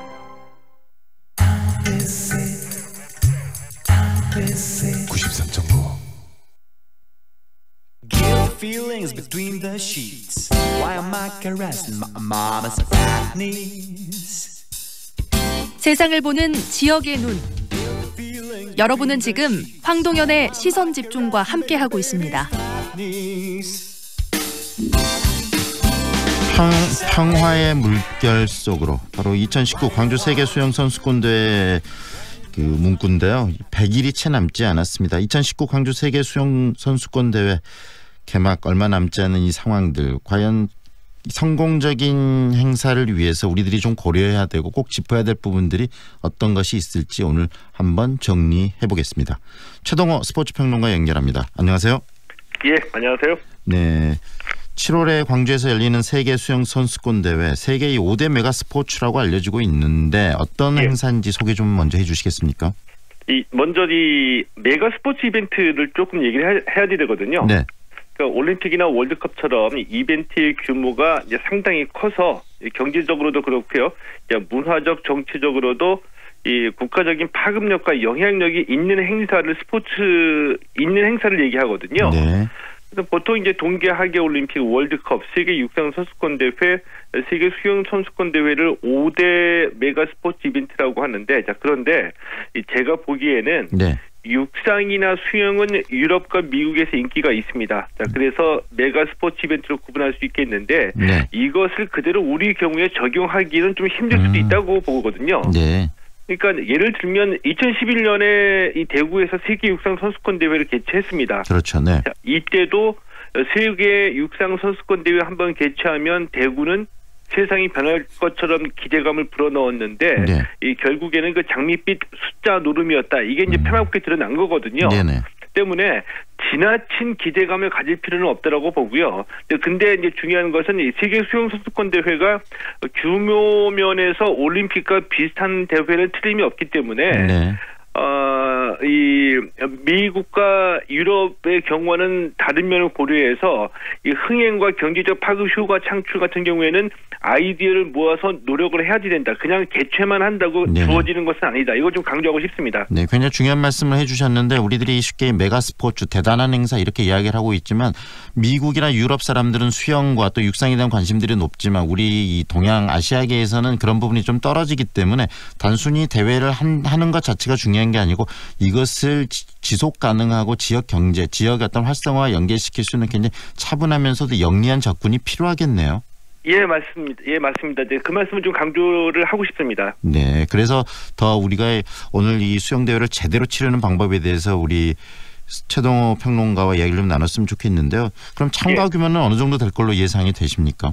Feelings between the sheets. Why am I caressing my mama's fat knees? 세상을 보는 지역의 눈. 여러분은 지금 황동현의 시선 집중과 함께하고 있습니다. 평화의 물결 속으로 바로 2019 광주 세계 수영 선수권대회 그 문구인데요. 100일이 채 남지 않았습니다. 2019 광주 세계 수영 선수권 대회 개막 얼마 남지 않은 이 상황들, 과연 성공적인 행사를 위해서 우리들이 좀 고려해야 되고 꼭 짚어야 될 부분들이 어떤 것이 있을지 오늘 한번 정리해 보겠습니다. 최동호 스포츠평론가 연결합니다. 안녕하세요. 예, 안녕하세요. 네, 7월에 광주에서 열리는 세계 수영 선수권 대회, 세계의 5대 메가 스포츠라고 알려지고 있는데 어떤 행사인지 소개 좀 먼저 해주시겠습니까? 먼저 이 메가 스포츠 이벤트를 조금 얘기를 해야 되거든요. 네. 그러니까 올림픽이나 월드컵처럼 이벤트의 규모가 이제 상당히 커서 경제적으로도 그렇고요, 문화적, 정치적으로도 이 국가적인 파급력과 영향력이 있는 행사를 얘기하거든요. 네. 그래서 보통 이제 동계 하계 올림픽, 월드컵, 세계 육상 선수권 대회, 세계 수영 선수권 대회를 5대 메가 스포츠 이벤트라고 하는데, 자, 그런데 제가 보기에는 네. 육상이나 수영은 유럽과 미국에서 인기가 있습니다. 자, 그래서 메가 스포츠 이벤트로 구분할 수 있겠는데, 네. 이것을 그대로 우리 경우에 적용하기는 좀 힘들 수도 있다고 보거든요. 네. 그러니까 예를 들면 2011년에 이 대구에서 세계 육상 선수권 대회를 개최했습니다. 그렇죠. 네. 자, 이때도 세계 육상 선수권 대회 한번 개최하면 대구는 세상이 변할 것처럼 기대감을 불어넣었는데, 네. 이 결국에는 그 장밋빛 숫자 노름이었다. 이게 이제 폐막하게 드러난 거거든요. 네네. 때문에 지나친 기대감을 가질 필요는 없다라고 보고요. 근데 이제 중요한 것은 이 세계 수영 선수권 대회가 규모 면에서 올림픽과 비슷한 대회는 틀림이 없기 때문에 네. 이 미국과 유럽의 경우는 다른 면을 고려해서 이 흥행과 경제적 파급 효과 창출 같은 경우에는 아이디어를 모아서 노력을 해야지 된다. 그냥 개최만 한다고 네네. 주어지는 것은 아니다. 이거 좀 강조하고 싶습니다. 네, 굉장히 중요한 말씀을 해주셨는데 우리들이 쉽게 메가 스포츠, 대단한 행사 이렇게 이야기를 하고 있지만 미국이나 유럽 사람들은 수영과 또 육상에 대한 관심들이 높지만 우리 이 동양 아시아계에서는 그런 부분이 좀 떨어지기 때문에 단순히 대회를 하는 것 자체가 중요한 게 아니고 이것을 지속 가능하고 지역 경제, 지역 어떤 활성화와 연계시킬 수 있는 굉장히 차분하면서도 영리한 접근이 필요하겠네요. 예, 맞습니다. 예, 맞습니다. 네, 그 말씀을 좀 강조를 하고 싶습니다. 네, 그래서 더 우리가 오늘 이 수영대회를 제대로 치르는 방법에 대해서 우리 최동호 평론가와 이야기를 좀 나눴으면 좋겠는데요. 그럼 참가 규모는 어느 정도 될 걸로 예상이 되십니까?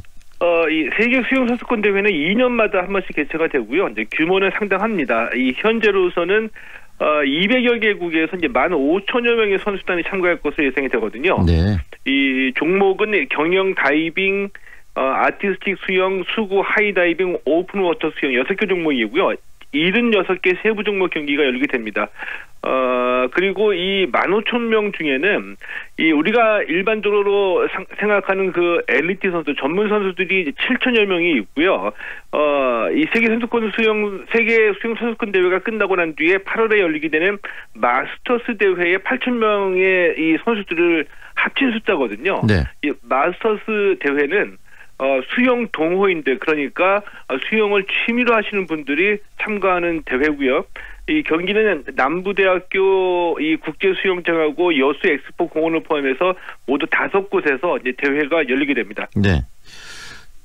이 세계 수영 선수권 대회는 2년마다 한 번씩 개최가 되고요. 이제 규모는 상당합니다. 이 현재로서는 200여 개국에서 이제 15,000여 명의 선수단이 참가할 것으로 예상이 되거든요. 네. 이 종목은 경영 다이빙, 아티스틱 수영, 수구, 하이다이빙, 오픈워터 수영 6개 종목이고요. 76개 세부 종목 경기가 열리게 됩니다. 그리고 이 15,000명 중에는 이 우리가 일반적으로 생각하는 그 엘리트 선수, 전문 선수들이 7,000여 명이 있고요. 이 세계 수영 선수권 대회가 끝나고 난 뒤에 8월에 열리게 되는 마스터스 대회에 8,000명의 이 선수들을 합친 숫자거든요. 네. 이 마스터스 대회는 수영 동호인들, 그러니까 수영을 취미로 하시는 분들이 참가하는 대회고요. 이 경기는 남부대학교 이 국제수영장하고 여수 엑스포 공원을 포함해서 모두 5곳에서 이제 대회가 열리게 됩니다. 네.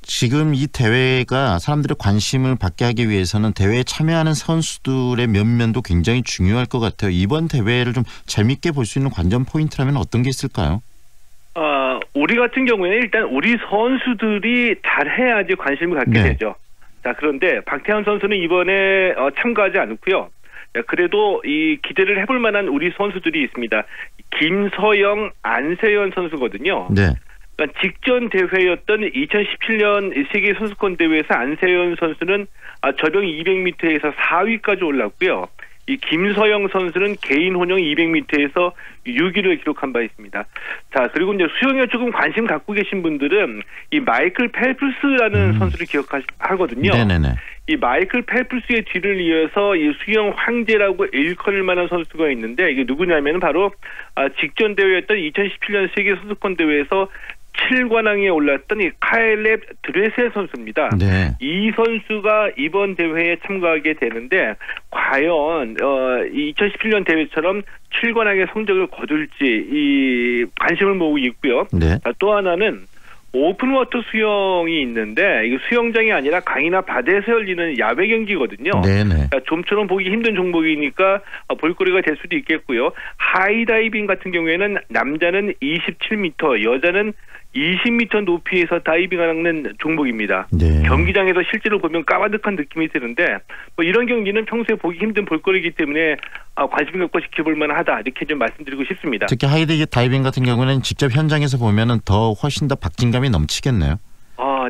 지금 이 대회가 사람들의 관심을 받게 하기 위해서는 대회에 참여하는 선수들의 면면도 굉장히 중요할 것 같아요. 이번 대회를 좀 재밌게 볼 수 있는 관전 포인트라면 어떤 게 있을까요? 우리 같은 경우에는 일단 우리 선수들이 잘해야지 관심을 갖게 되죠. 자, 그런데 박태환 선수는 이번에 참가하지 않고요. 그래도 이 기대를 해볼 만한 우리 선수들이 있습니다. 김서영, 안세현 선수거든요. 네. 그러니까 직전 대회였던 2017년 세계 선수권 대회에서 안세현 선수는 저병 200m에서 4위까지 올랐고요. 이 김서영 선수는 개인 혼영 200m에서 6위를 기록한 바 있습니다. 자, 그리고 이제 수영에 조금 관심 갖고 계신 분들은 이 마이클 펠프스라는 선수를 기억하거든요. 네네네. 이 마이클 펠프스의 뒤를 이어서 이 수영 황제라고 일컬을 만한 선수가 있는데 이게 누구냐면 바로 직전 대회였던 2017년 세계 선수권 대회에서 7관왕에 올랐던 이 카일렙 드레세 선수입니다. 네. 이 선수가 이번 대회에 참가하게 되는데 과연 2017년 대회처럼 7관왕의 성적을 거둘지 이 관심을 모으고 있고요. 네. 또 하나는 오픈 워터 수영이 있는데 이거 수영장이 아니라 강이나 바다에서 열리는 야외 경기거든요. 네네. 그러니까 좀처럼 보기 힘든 종목이니까 볼거리가 될 수도 있겠고요. 하이다이빙 같은 경우에는 남자는 27m, 여자는 20m 높이에서 다이빙하는 종목입니다. 네. 경기장에서 실제로 보면 까마득한 느낌이 드는데 뭐 이런 경기는 평소에 보기 힘든 볼거리이기 때문에 관심 갖고 지켜볼 만하다 이렇게 좀 말씀드리고 싶습니다. 특히 하이다이빙 같은 경우는 직접 현장에서 보면은 더 훨씬 더 박진감이 넘치겠네요.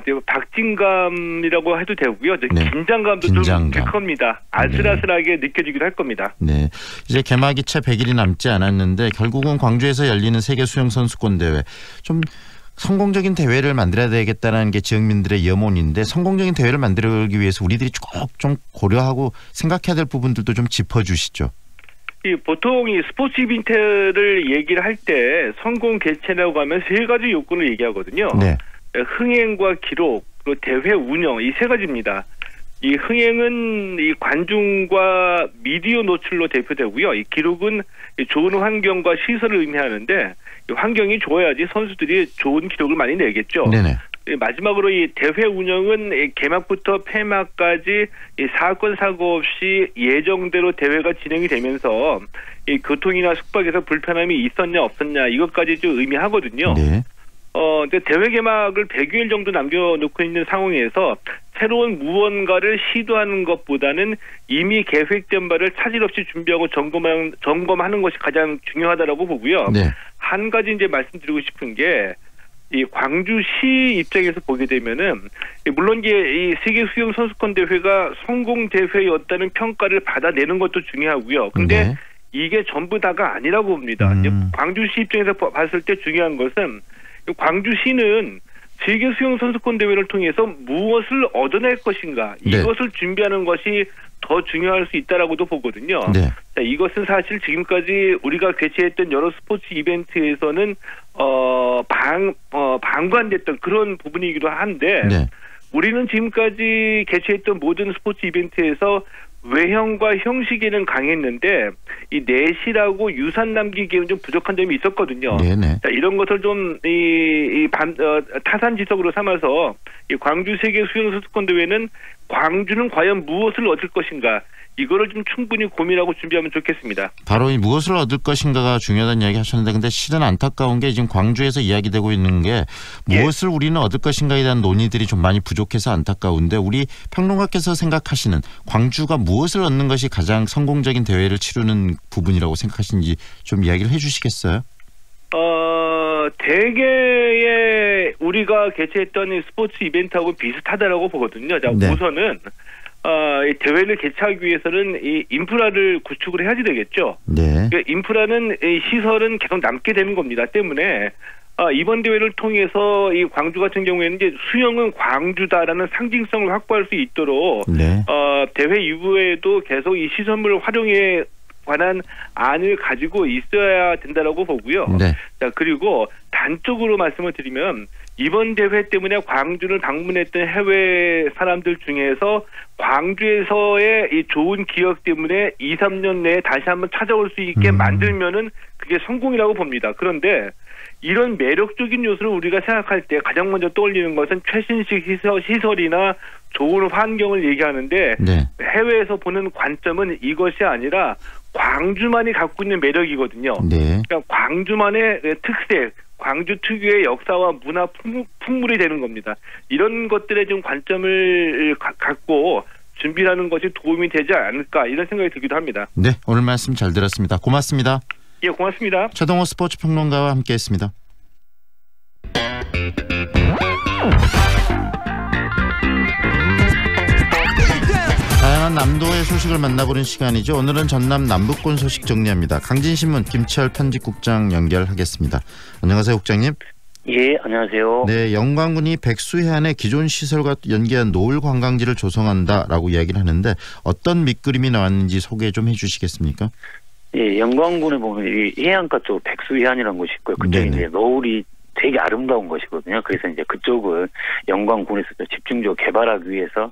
네, 박진감이라고 해도 되고요. 긴장감도 좀 클 겁니다. 아슬아슬하게 느껴지기도 할 겁니다. 네, 이제 개막이 채 100일이 남지 않았는데 결국은 광주에서 열리는 세계 수영 선수권 대회 좀 성공적인 대회를 만들어야 되겠다는 게 지역민들의 염원인데 성공적인 대회를 만들기 위해서 우리들이 꼭 좀 고려하고 생각해야 될 부분들도 좀 짚어주시죠. 보통 이 스포츠 이벤트를 얘기를 할 때 성공 개최라고 하면 세 가지 요건을 얘기하거든요. 네. 흥행과 기록, 그리고 대회 운영 이 세 가지입니다. 이 흥행은 이 관중과 미디어 노출로 대표되고요. 이 기록은 좋은 환경과 시설을 의미하는데 환경이 좋아야지 선수들이 좋은 기록을 많이 내겠죠. 네네. 마지막으로 이 대회 운영은 개막부터 폐막까지 이 사건 사고 없이 예정대로 대회가 진행이 되면서 이 교통이나 숙박에서 불편함이 있었냐 없었냐 이것까지 좀 의미하거든요. 네. 근데 대회 개막을 100여일 정도 남겨놓고 있는 상황에서 새로운 무언가를 시도하는 것보다는 이미 계획된 바를 차질 없이 준비하고 점검하는 것이 가장 중요하다라고 보고요. 네. 한 가지 이제 말씀드리고 싶은 게 이 광주시 입장에서 보게 되면은 물론 이 세계 수영 선수권 대회가 성공 대회였다는 평가를 받아내는 것도 중요하고요. 근데 네. 이게 전부 다가 아니라고 봅니다. 이제 광주시 입장에서 봤을 때 중요한 것은 광주시는 세계 수영 선수권 대회를 통해서 무엇을 얻어낼 것인가 이것을 준비하는 것이 더 중요할 수 있다라고도 보거든요. 네. 자, 이것은 사실 지금까지 우리가 개최했던 여러 스포츠 이벤트에서는 방관됐던 그런 부분이기도 한데 네. 우리는 지금까지 개최했던 모든 스포츠 이벤트에서 외형과 형식에는 강했는데 이 내실하고 유산 남기기에는 좀 부족한 점이 있었거든요. 네네. 자, 이런 것을 좀 타산지석으로 삼아서 이 광주 세계 수영 선수권 대회는 광주는 과연 무엇을 얻을 것인가 이거를 좀 충분히 고민하고 준비하면 좋겠습니다. 바로 이 무엇을 얻을 것인가가 중요하다는 이야기 하셨는데 근데 실은 안타까운 게 지금 광주에서 이야기되고 있는 게 무엇을 우리는 얻을 것인가에 대한 논의들이 좀 많이 부족해서 안타까운데 우리 평론가께서 생각하시는 광주가 무엇을 얻는 것이 가장 성공적인 대회를 치르는 부분이라고 생각하시는지 좀 이야기를 해 주시겠어요? 대개의 우리가 개최했던 이 스포츠 이벤트하고 비슷하다라고 보거든요. 자, 네. 우선은 이 대회를 개최하기 위해서는 이 인프라를 구축을 해야지 되겠죠. 네. 그러니까 인프라는 이 시설은 계속 남게 되는 겁니다. 때문에 이번 대회를 통해서 이 광주 같은 경우에는 이제 수영은 광주다라는 상징성을 확보할 수 있도록 네. 대회 이후에도 계속 이 시설물 활용에 관한 안을 가지고 있어야 된다라고 보고요. 네. 자, 그리고 단적으로 말씀을 드리면 이번 대회 때문에 광주를 방문했던 해외 사람들 중에서 광주에서의 이 좋은 기억 때문에 2, 3년 내에 다시 한번 찾아올 수 있게 만들면은 그게 성공이라고 봅니다. 그런데 이런 매력적인 요소를 우리가 생각할 때 가장 먼저 떠올리는 것은 최신식 시설이나 좋은 환경을 얘기하는데 네. 해외에서 보는 관점은 이것이 아니라 광주만이 갖고 있는 매력이거든요. 네. 그러니까 광주만의 특색, 광주 특유의 역사와 문화 풍물이 되는 겁니다. 이런 것들에 좀 관점을 갖고 준비하는 것이 도움이 되지 않을까 이런 생각이 들기도 합니다. 네, 오늘 말씀 잘 들었습니다. 고맙습니다. 예, 고맙습니다. 최동호 스포츠 평론가와 함께했습니다. 다양한 남도의 소식을 만나보는 시간이죠. 오늘은 전남 남부권 소식 정리합니다. 강진신문 김치열 편집국장 연결하겠습니다. 안녕하세요, 국장님. 예, 안녕하세요. 네, 영광군이 백수해안의 기존 시설과 연계한 노을 관광지를 조성한다라고 이야기를 하는데 어떤 밑그림이 나왔는지 소개 좀 해주시겠습니까? 예, 영광군에 보면 이 해안가 쪽 백수해안이라는 곳이 있고요. 그쪽에 이제 노을이 되게 아름다운 것이거든요. 그래서 이제 그쪽을 영광군에서 집중적으로 개발하기 위해서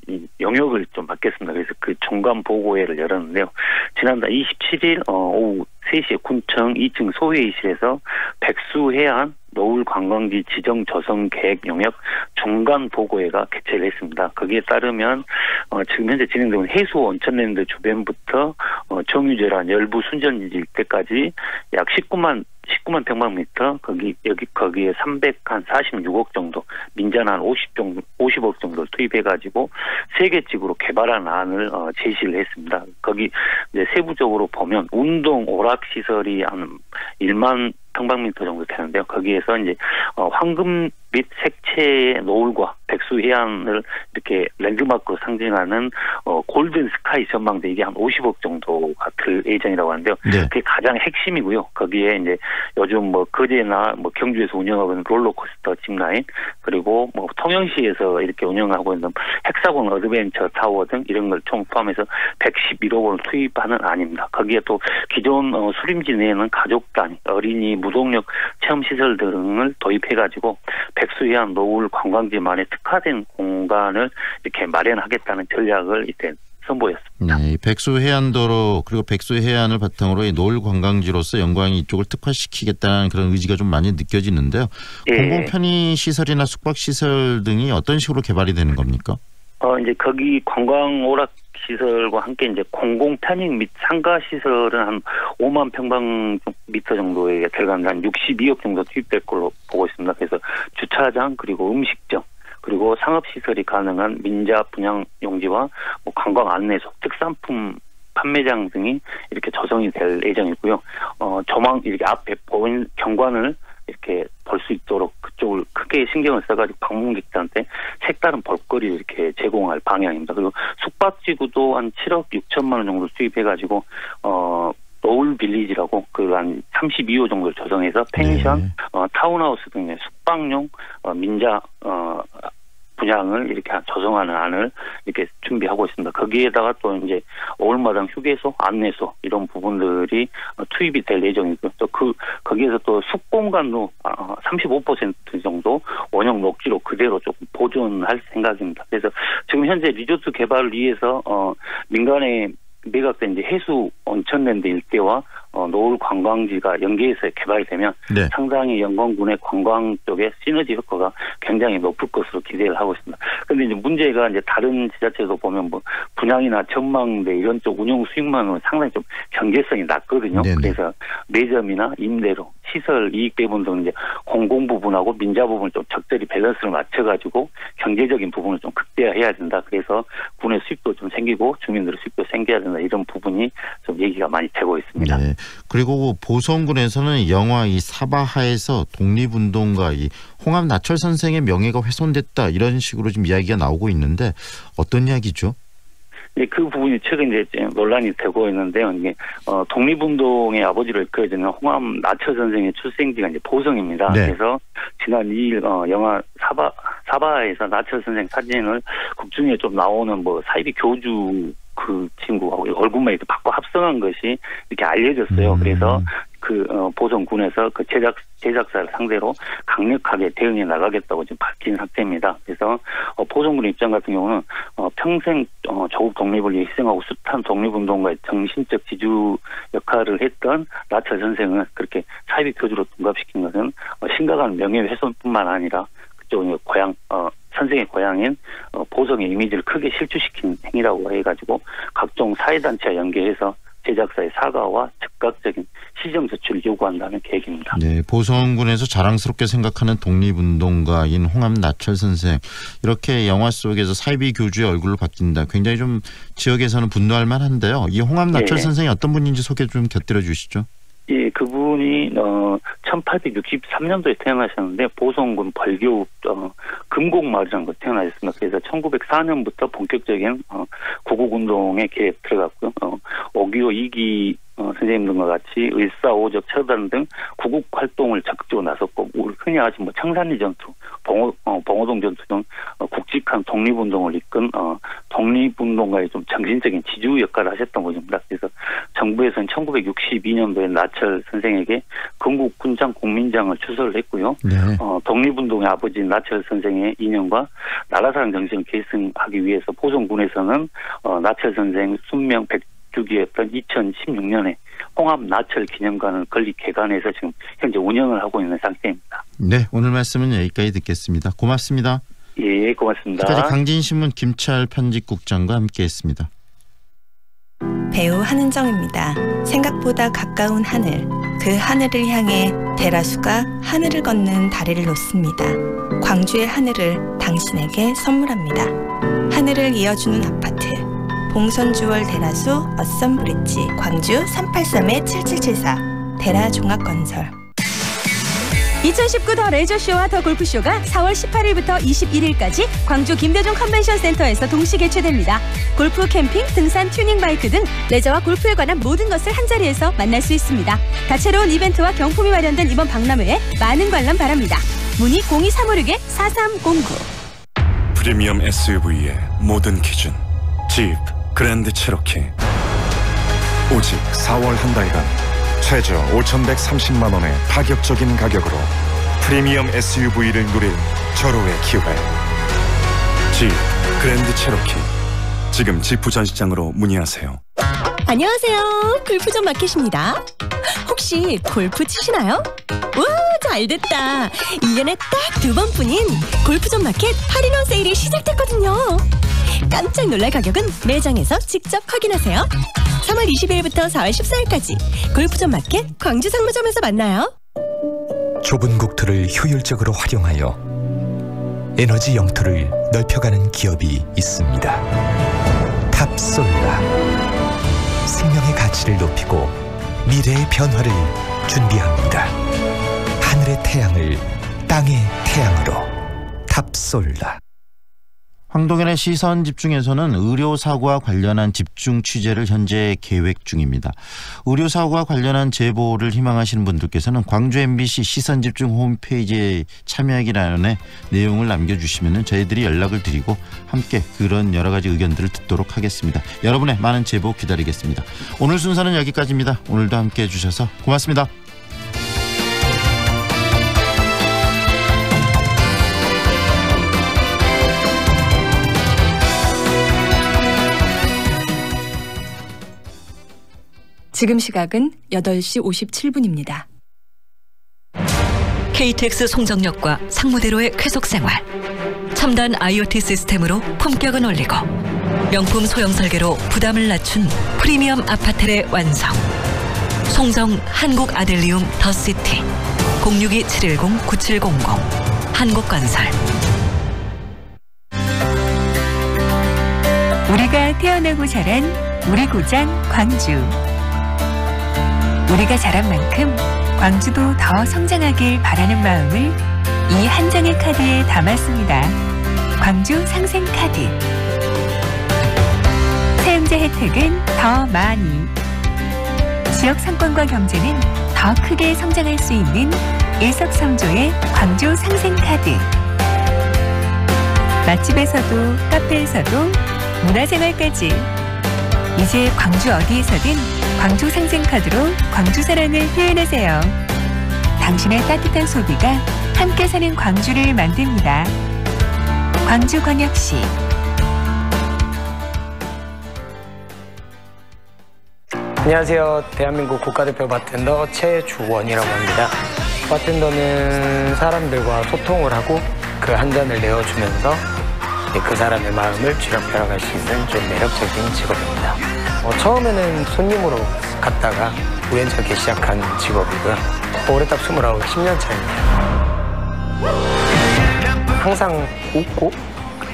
이 영역을 좀 받겠습니다. 그래서 그 종감 보고회를 열었는데요. 지난달 27일 오후 3시에 군청 2층 소회의실에서 백수해안 노을 관광지 지정 조성 계획 영역 중간 보고회가 개최를 했습니다. 거기에 따르면 지금 현재 진행되는 해수 온천랜드 주변부터 정유재란 열부 순전지 일대까지 약 19만 평방미터 거기에 346억 정도 민자는 한 50억 정도를 투입해가지고 세 개 지구로 개발한 안을 제시를 했습니다. 거기 이제 세부적으로 보면 운동 오락 시설이 한 1만 평방미터 정도 되는데요. 거기에서 이제 황금 및 색채의 노을과 백수 해안을 이렇게 랜드마크로 상징하는 골든 스카이 전망대 이게 한 50억 정도가 들 예정이라고 하는데요. 네. 그게 가장 핵심이고요. 거기에 이제 요즘 거제나 경주에서 운영하고 있는 롤러코스터 짚라인 그리고 통영시에서 이렇게 운영하고 있는 헥사곤 어드벤처 타워 등 이런 걸 총 포함해서 111억 원을 투입하는 안입니다. 거기에 또 기존 수림지 내에는 가족 단위, 어린이, 무동력 체험시설 등을 도입해가지고 백수해안 노을 관광지만의 특화된 공간을 이렇게 마련하겠다는 전략을 이때 선보였습니다. 네, 백수해안도로 그리고 백수해안을 바탕으로 이 노을 관광지로서 영광이 이쪽을 특화시키겠다는 그런 의지가 좀 많이 느껴지는데요. 예. 공공 편의 시설이나 숙박 시설 등이 어떤 식으로 개발이 되는 겁니까? 이제 거기 관광 오락 시설과 함께 이제 공공 편익 및 상가 시설은 한 5만 평방미터 정도에 들어가는 한 62억 정도 투입될 걸로 보고 있습니다. 그래서 주차장 그리고 음식점 그리고 상업시설이 가능한 민자 분양 용지와 관광 안내소, 특산품 판매장 등이 이렇게 조성이 될 예정이고요. 조망 이렇게 앞에 보이는 경관을 이렇게 볼 수 있도록 그쪽을 크게 신경을 써가지고 방문객들한테 색다른 볼거리를 이렇게 제공할 방향입니다. 그리고 숙박지구도 한 7억 6천만 원 정도 수입해가지고 노을 빌리지라고 그 한 32호 정도를 조성해서 펜션, 타운하우스 등의 숙박용 민자 분양을 이렇게 조성하는 안을 이렇게 준비하고 있습니다. 거기에다가 또 이제 오울마당 휴게소, 안내소 이런 부분들이 투입이 될 예정이고요. 또 거기에서 또 숲공간도 35% 정도 원형 녹지로 그대로 조금 보존할 생각입니다. 그래서 지금 현재 리조트 개발을 위해서 민간의 매각된 이제 해수 온천랜드 일대와 노을 관광지가 연계해서 개발되면 네. 상당히 영광군의 관광 쪽에 시너지 효과가 굉장히 높을 것으로 기대를 하고 있습니다. 그런데 이제 문제가 이제 다른 지자체에서 보면 분양이나 전망대 이런 쪽 운영 수익만으로 상당히 좀 경제성이 낮거든요. 네네. 그래서 매점이나 임대료, 시설 이익 배분 등 이제 공공 부분하고 민자 부분을 좀 적절히 밸런스를 맞춰가지고 경제적인 부분을 좀 극대화해야 된다. 그래서 군의 수익도 좀 생기고 주민들의 수익도 생겨야 된다. 이런 부분이 좀 얘기가 많이 되고 있습니다. 네. 그리고 보성군에서는 영화 이 사바하에서 독립운동가 이 홍합 나철 선생의 명예가 훼손됐다 이런 식으로 지금 이야기가 나오고 있는데 어떤 이야기죠? 네, 그 부분이 최근 이제 논란이 되고 있는데요. 이게 독립운동의 아버지를 이끌어주는 홍합 나철 선생의 출생지가 이제 보성입니다. 네. 그래서 지난 2일 영화 사바하에서 나철 선생 사진을 극중에 좀 나오는 사이비 교주 그 친구하고 얼굴만 이렇게 바꿔 합성한 것이 이렇게 알려졌어요. 그래서 보성군에서 그 제작사를 상대로 강력하게 대응해 나가겠다고 지금 밝힌 상태입니다. 그래서 보성군 입장 같은 경우는 평생 조국 독립을 위해 희생하고 숱한 독립운동가의 정신적 지주 역할을 했던 나철 선생을 그렇게 사이비 교주로 둔갑시킨 것은 심각한 명예훼손뿐만 아니라 그쪽 고향 선생의 고향인 보성의 이미지를 크게 실추시킨 행위라고 해가지고 각종 사회단체와 연계해서 제작사의 사과와 즉각적인 시정 조치를 요구한다는 계획입니다. 네, 보성군에서 자랑스럽게 생각하는 독립운동가인 홍합 나철 선생 이렇게 영화 속에서 사이비 교주의 얼굴로 바뀐다. 굉장히 좀 지역에서는 분노할 만한데요. 이 홍합 나철 선생이 어떤 분인지 소개 좀 곁들여 주시죠. 예, 그분이 1863년도에 태어나셨는데 보성군 벌교 금곡마을이라는 곳에 태어나셨습니다. 그래서 1904년부터 본격적인 구국운동에 개입 들어갔고요. 5.25 2기 선생님 등과 같이 을사오적 처단 등 구국 활동을 적극적으로 나섰고 흔히 아시 청산리 전투, 봉오동 전투 등 굵직한 독립운동을 이끈 독립운동가의 좀 정신적인 지주 역할을 하셨던 분입니다. 그래서 정부에서는 1962년도에 나철 선생에게 건국군장 국민장을 추서를 했고요. 네. 독립운동의 아버지인 나철 선생의 인연과 나라사랑 정신을 계승하기 위해서 보성군에서는 나철 선생 순명 100주기였던 2016년에 홍합 나철 기념관을 건립 개관해서 지금 현재 운영을 하고 있는 상태입니다. 네, 오늘 말씀은 여기까지 듣겠습니다. 고맙습니다. 예, 고맙습니다. 지금까지 강진신문 김철 편집국장과 함께했습니다. 배우 한은정입니다. 생각보다 가까운 하늘, 그 하늘을 향해 대라수가 하늘을 걷는 다리를 놓습니다. 광주의 하늘을 당신에게 선물합니다. 하늘을 이어주는 아파트, 봉선주월 대라수 어썸브릿지, 광주 383-7774 대라종합건설. 2019 더 레저쇼와 더 골프쇼가 4월 18일부터 21일까지 광주 김대중 컨벤션 센터에서 동시 개최됩니다. 골프, 캠핑, 등산, 튜닝 바이크 등 레저와 골프에 관한 모든 것을 한자리에서 만날 수 있습니다. 다채로운 이벤트와 경품이 마련된 이번 박람회에 많은 관람 바랍니다. 문의 02356-4309. 프리미엄 SUV의 모든 기준 집 그랜드 체로키. 오직 4월 한 달간 최저 5,130만 원의 파격적인 가격으로 프리미엄 SUV를 누릴 절호의 기회. 집 그랜드 체로키. 지금 지프 전시장으로 문의하세요. 안녕하세요. 골프전 마켓입니다. 혹시 골프 치시나요? 우와, 잘됐다. 1년에 딱 2번뿐인 골프전 마켓 할인원 세일이 시작됐거든요. 깜짝 놀랄 가격은 매장에서 직접 확인하세요. 3월 20일부터 4월 14일까지 골프전 마켓 광주 상무점에서 만나요. 좁은 국토를 효율적으로 활용하여 에너지 영토를 넓혀가는 기업이 있습니다. 탑솔라. 생명의 가치를 높이고 미래의 변화를 준비합니다. 하늘의 태양을 땅의 태양으로. 탑솔라. 황동현의 시선 집중에서는 의료사고와 관련한 집중 취재를 현재 계획 중입니다. 의료사고와 관련한 제보를 희망하시는 분들께서는 광주 MBC 시선 집중 홈페이지에 참여하기란에 내용을 남겨주시면 저희들이 연락을 드리고 함께 그런 여러 가지 의견들을 듣도록 하겠습니다. 여러분의 많은 제보 기다리겠습니다. 오늘 순서는 여기까지입니다. 오늘도 함께해 주셔서 고맙습니다. 지금 시각은 8시 57분입니다. KTX 송정역과 상무대로의 쾌속생활. 첨단 IoT 시스템으로 품격은 올리고 명품 소형 설계로 부담을 낮춘 프리미엄 아파트의 완성. 송정 한국 아델리움 더시티 062-710-9700 한국건설. 우리가 태어나고 자란 우리 고장 광주. 우리가 자란 만큼 광주도 더 성장하길 바라는 마음을 이 한 장의 카드에 담았습니다. 광주 상생카드. 사용자 혜택은 더 많이. 지역 상권과 경제는 더 크게 성장할 수 있는 일석삼조의 광주 상생카드. 맛집에서도 카페에서도 문화생활까지. 이제 광주 어디에서든 광주 상생카드로 광주 사랑을 표현하세요. 당신의 따뜻한 소비가 함께 사는 광주를 만듭니다. 광주광역시. 안녕하세요. 대한민국 국가대표 바텐더 최주원이라고 합니다. 바텐더는 사람들과 소통을 하고 그 한 잔을 내어주면서 그 사람의 마음을 쥐락펴락할 수 있는 좀 매력적인 직업입니다. 처음에는 손님으로 갔다가 우연찮게 시작한 직업이고요. 올해 딱 29, 10년 차입니다. 항상 웃고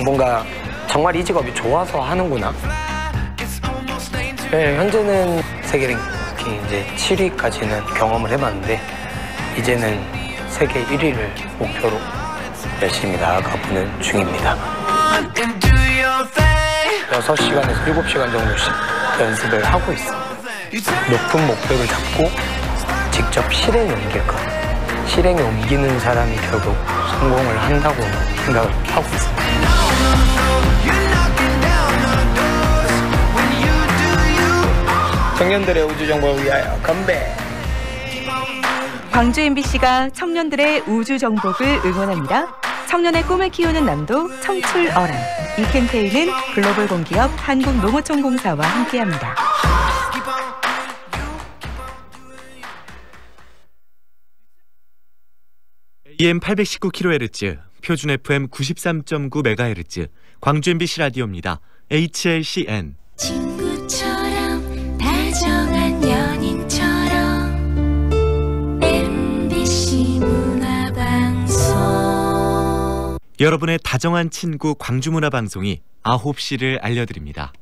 뭔가 정말 이 직업이 좋아서 하는구나. 네, 현재는 세계 랭킹 이제 7위까지는 경험을 해봤는데 이제는 세계 1위를 목표로 열심히 나아가보는 중입니다. 6시간에서 7시간 정도씩 연습을 하고 있습니다. 높은 목표를 잡고 직접 실행에 옮길 것. 실행에 옮기는 사람이 결국 성공을 한다고 생각을 하고 있습니다. 청년들의 우주정보를 위하여 건배! 광주 MBC가 청년들의 우주정복을 응원합니다. 청년의 꿈을 키우는 남도 청출어람. 이 캠페인은 글로벌 공기업 한국농어촌공사와 함께합니다. BM 819kHz, 표준 FM 93.9MHz, 광주 MBC 라디오입니다. HLCN. 친구처럼 다정한 연인처럼 MBC 문화방송. 여러분의 다정한 친구 광주문화방송이 9시를 알려드립니다.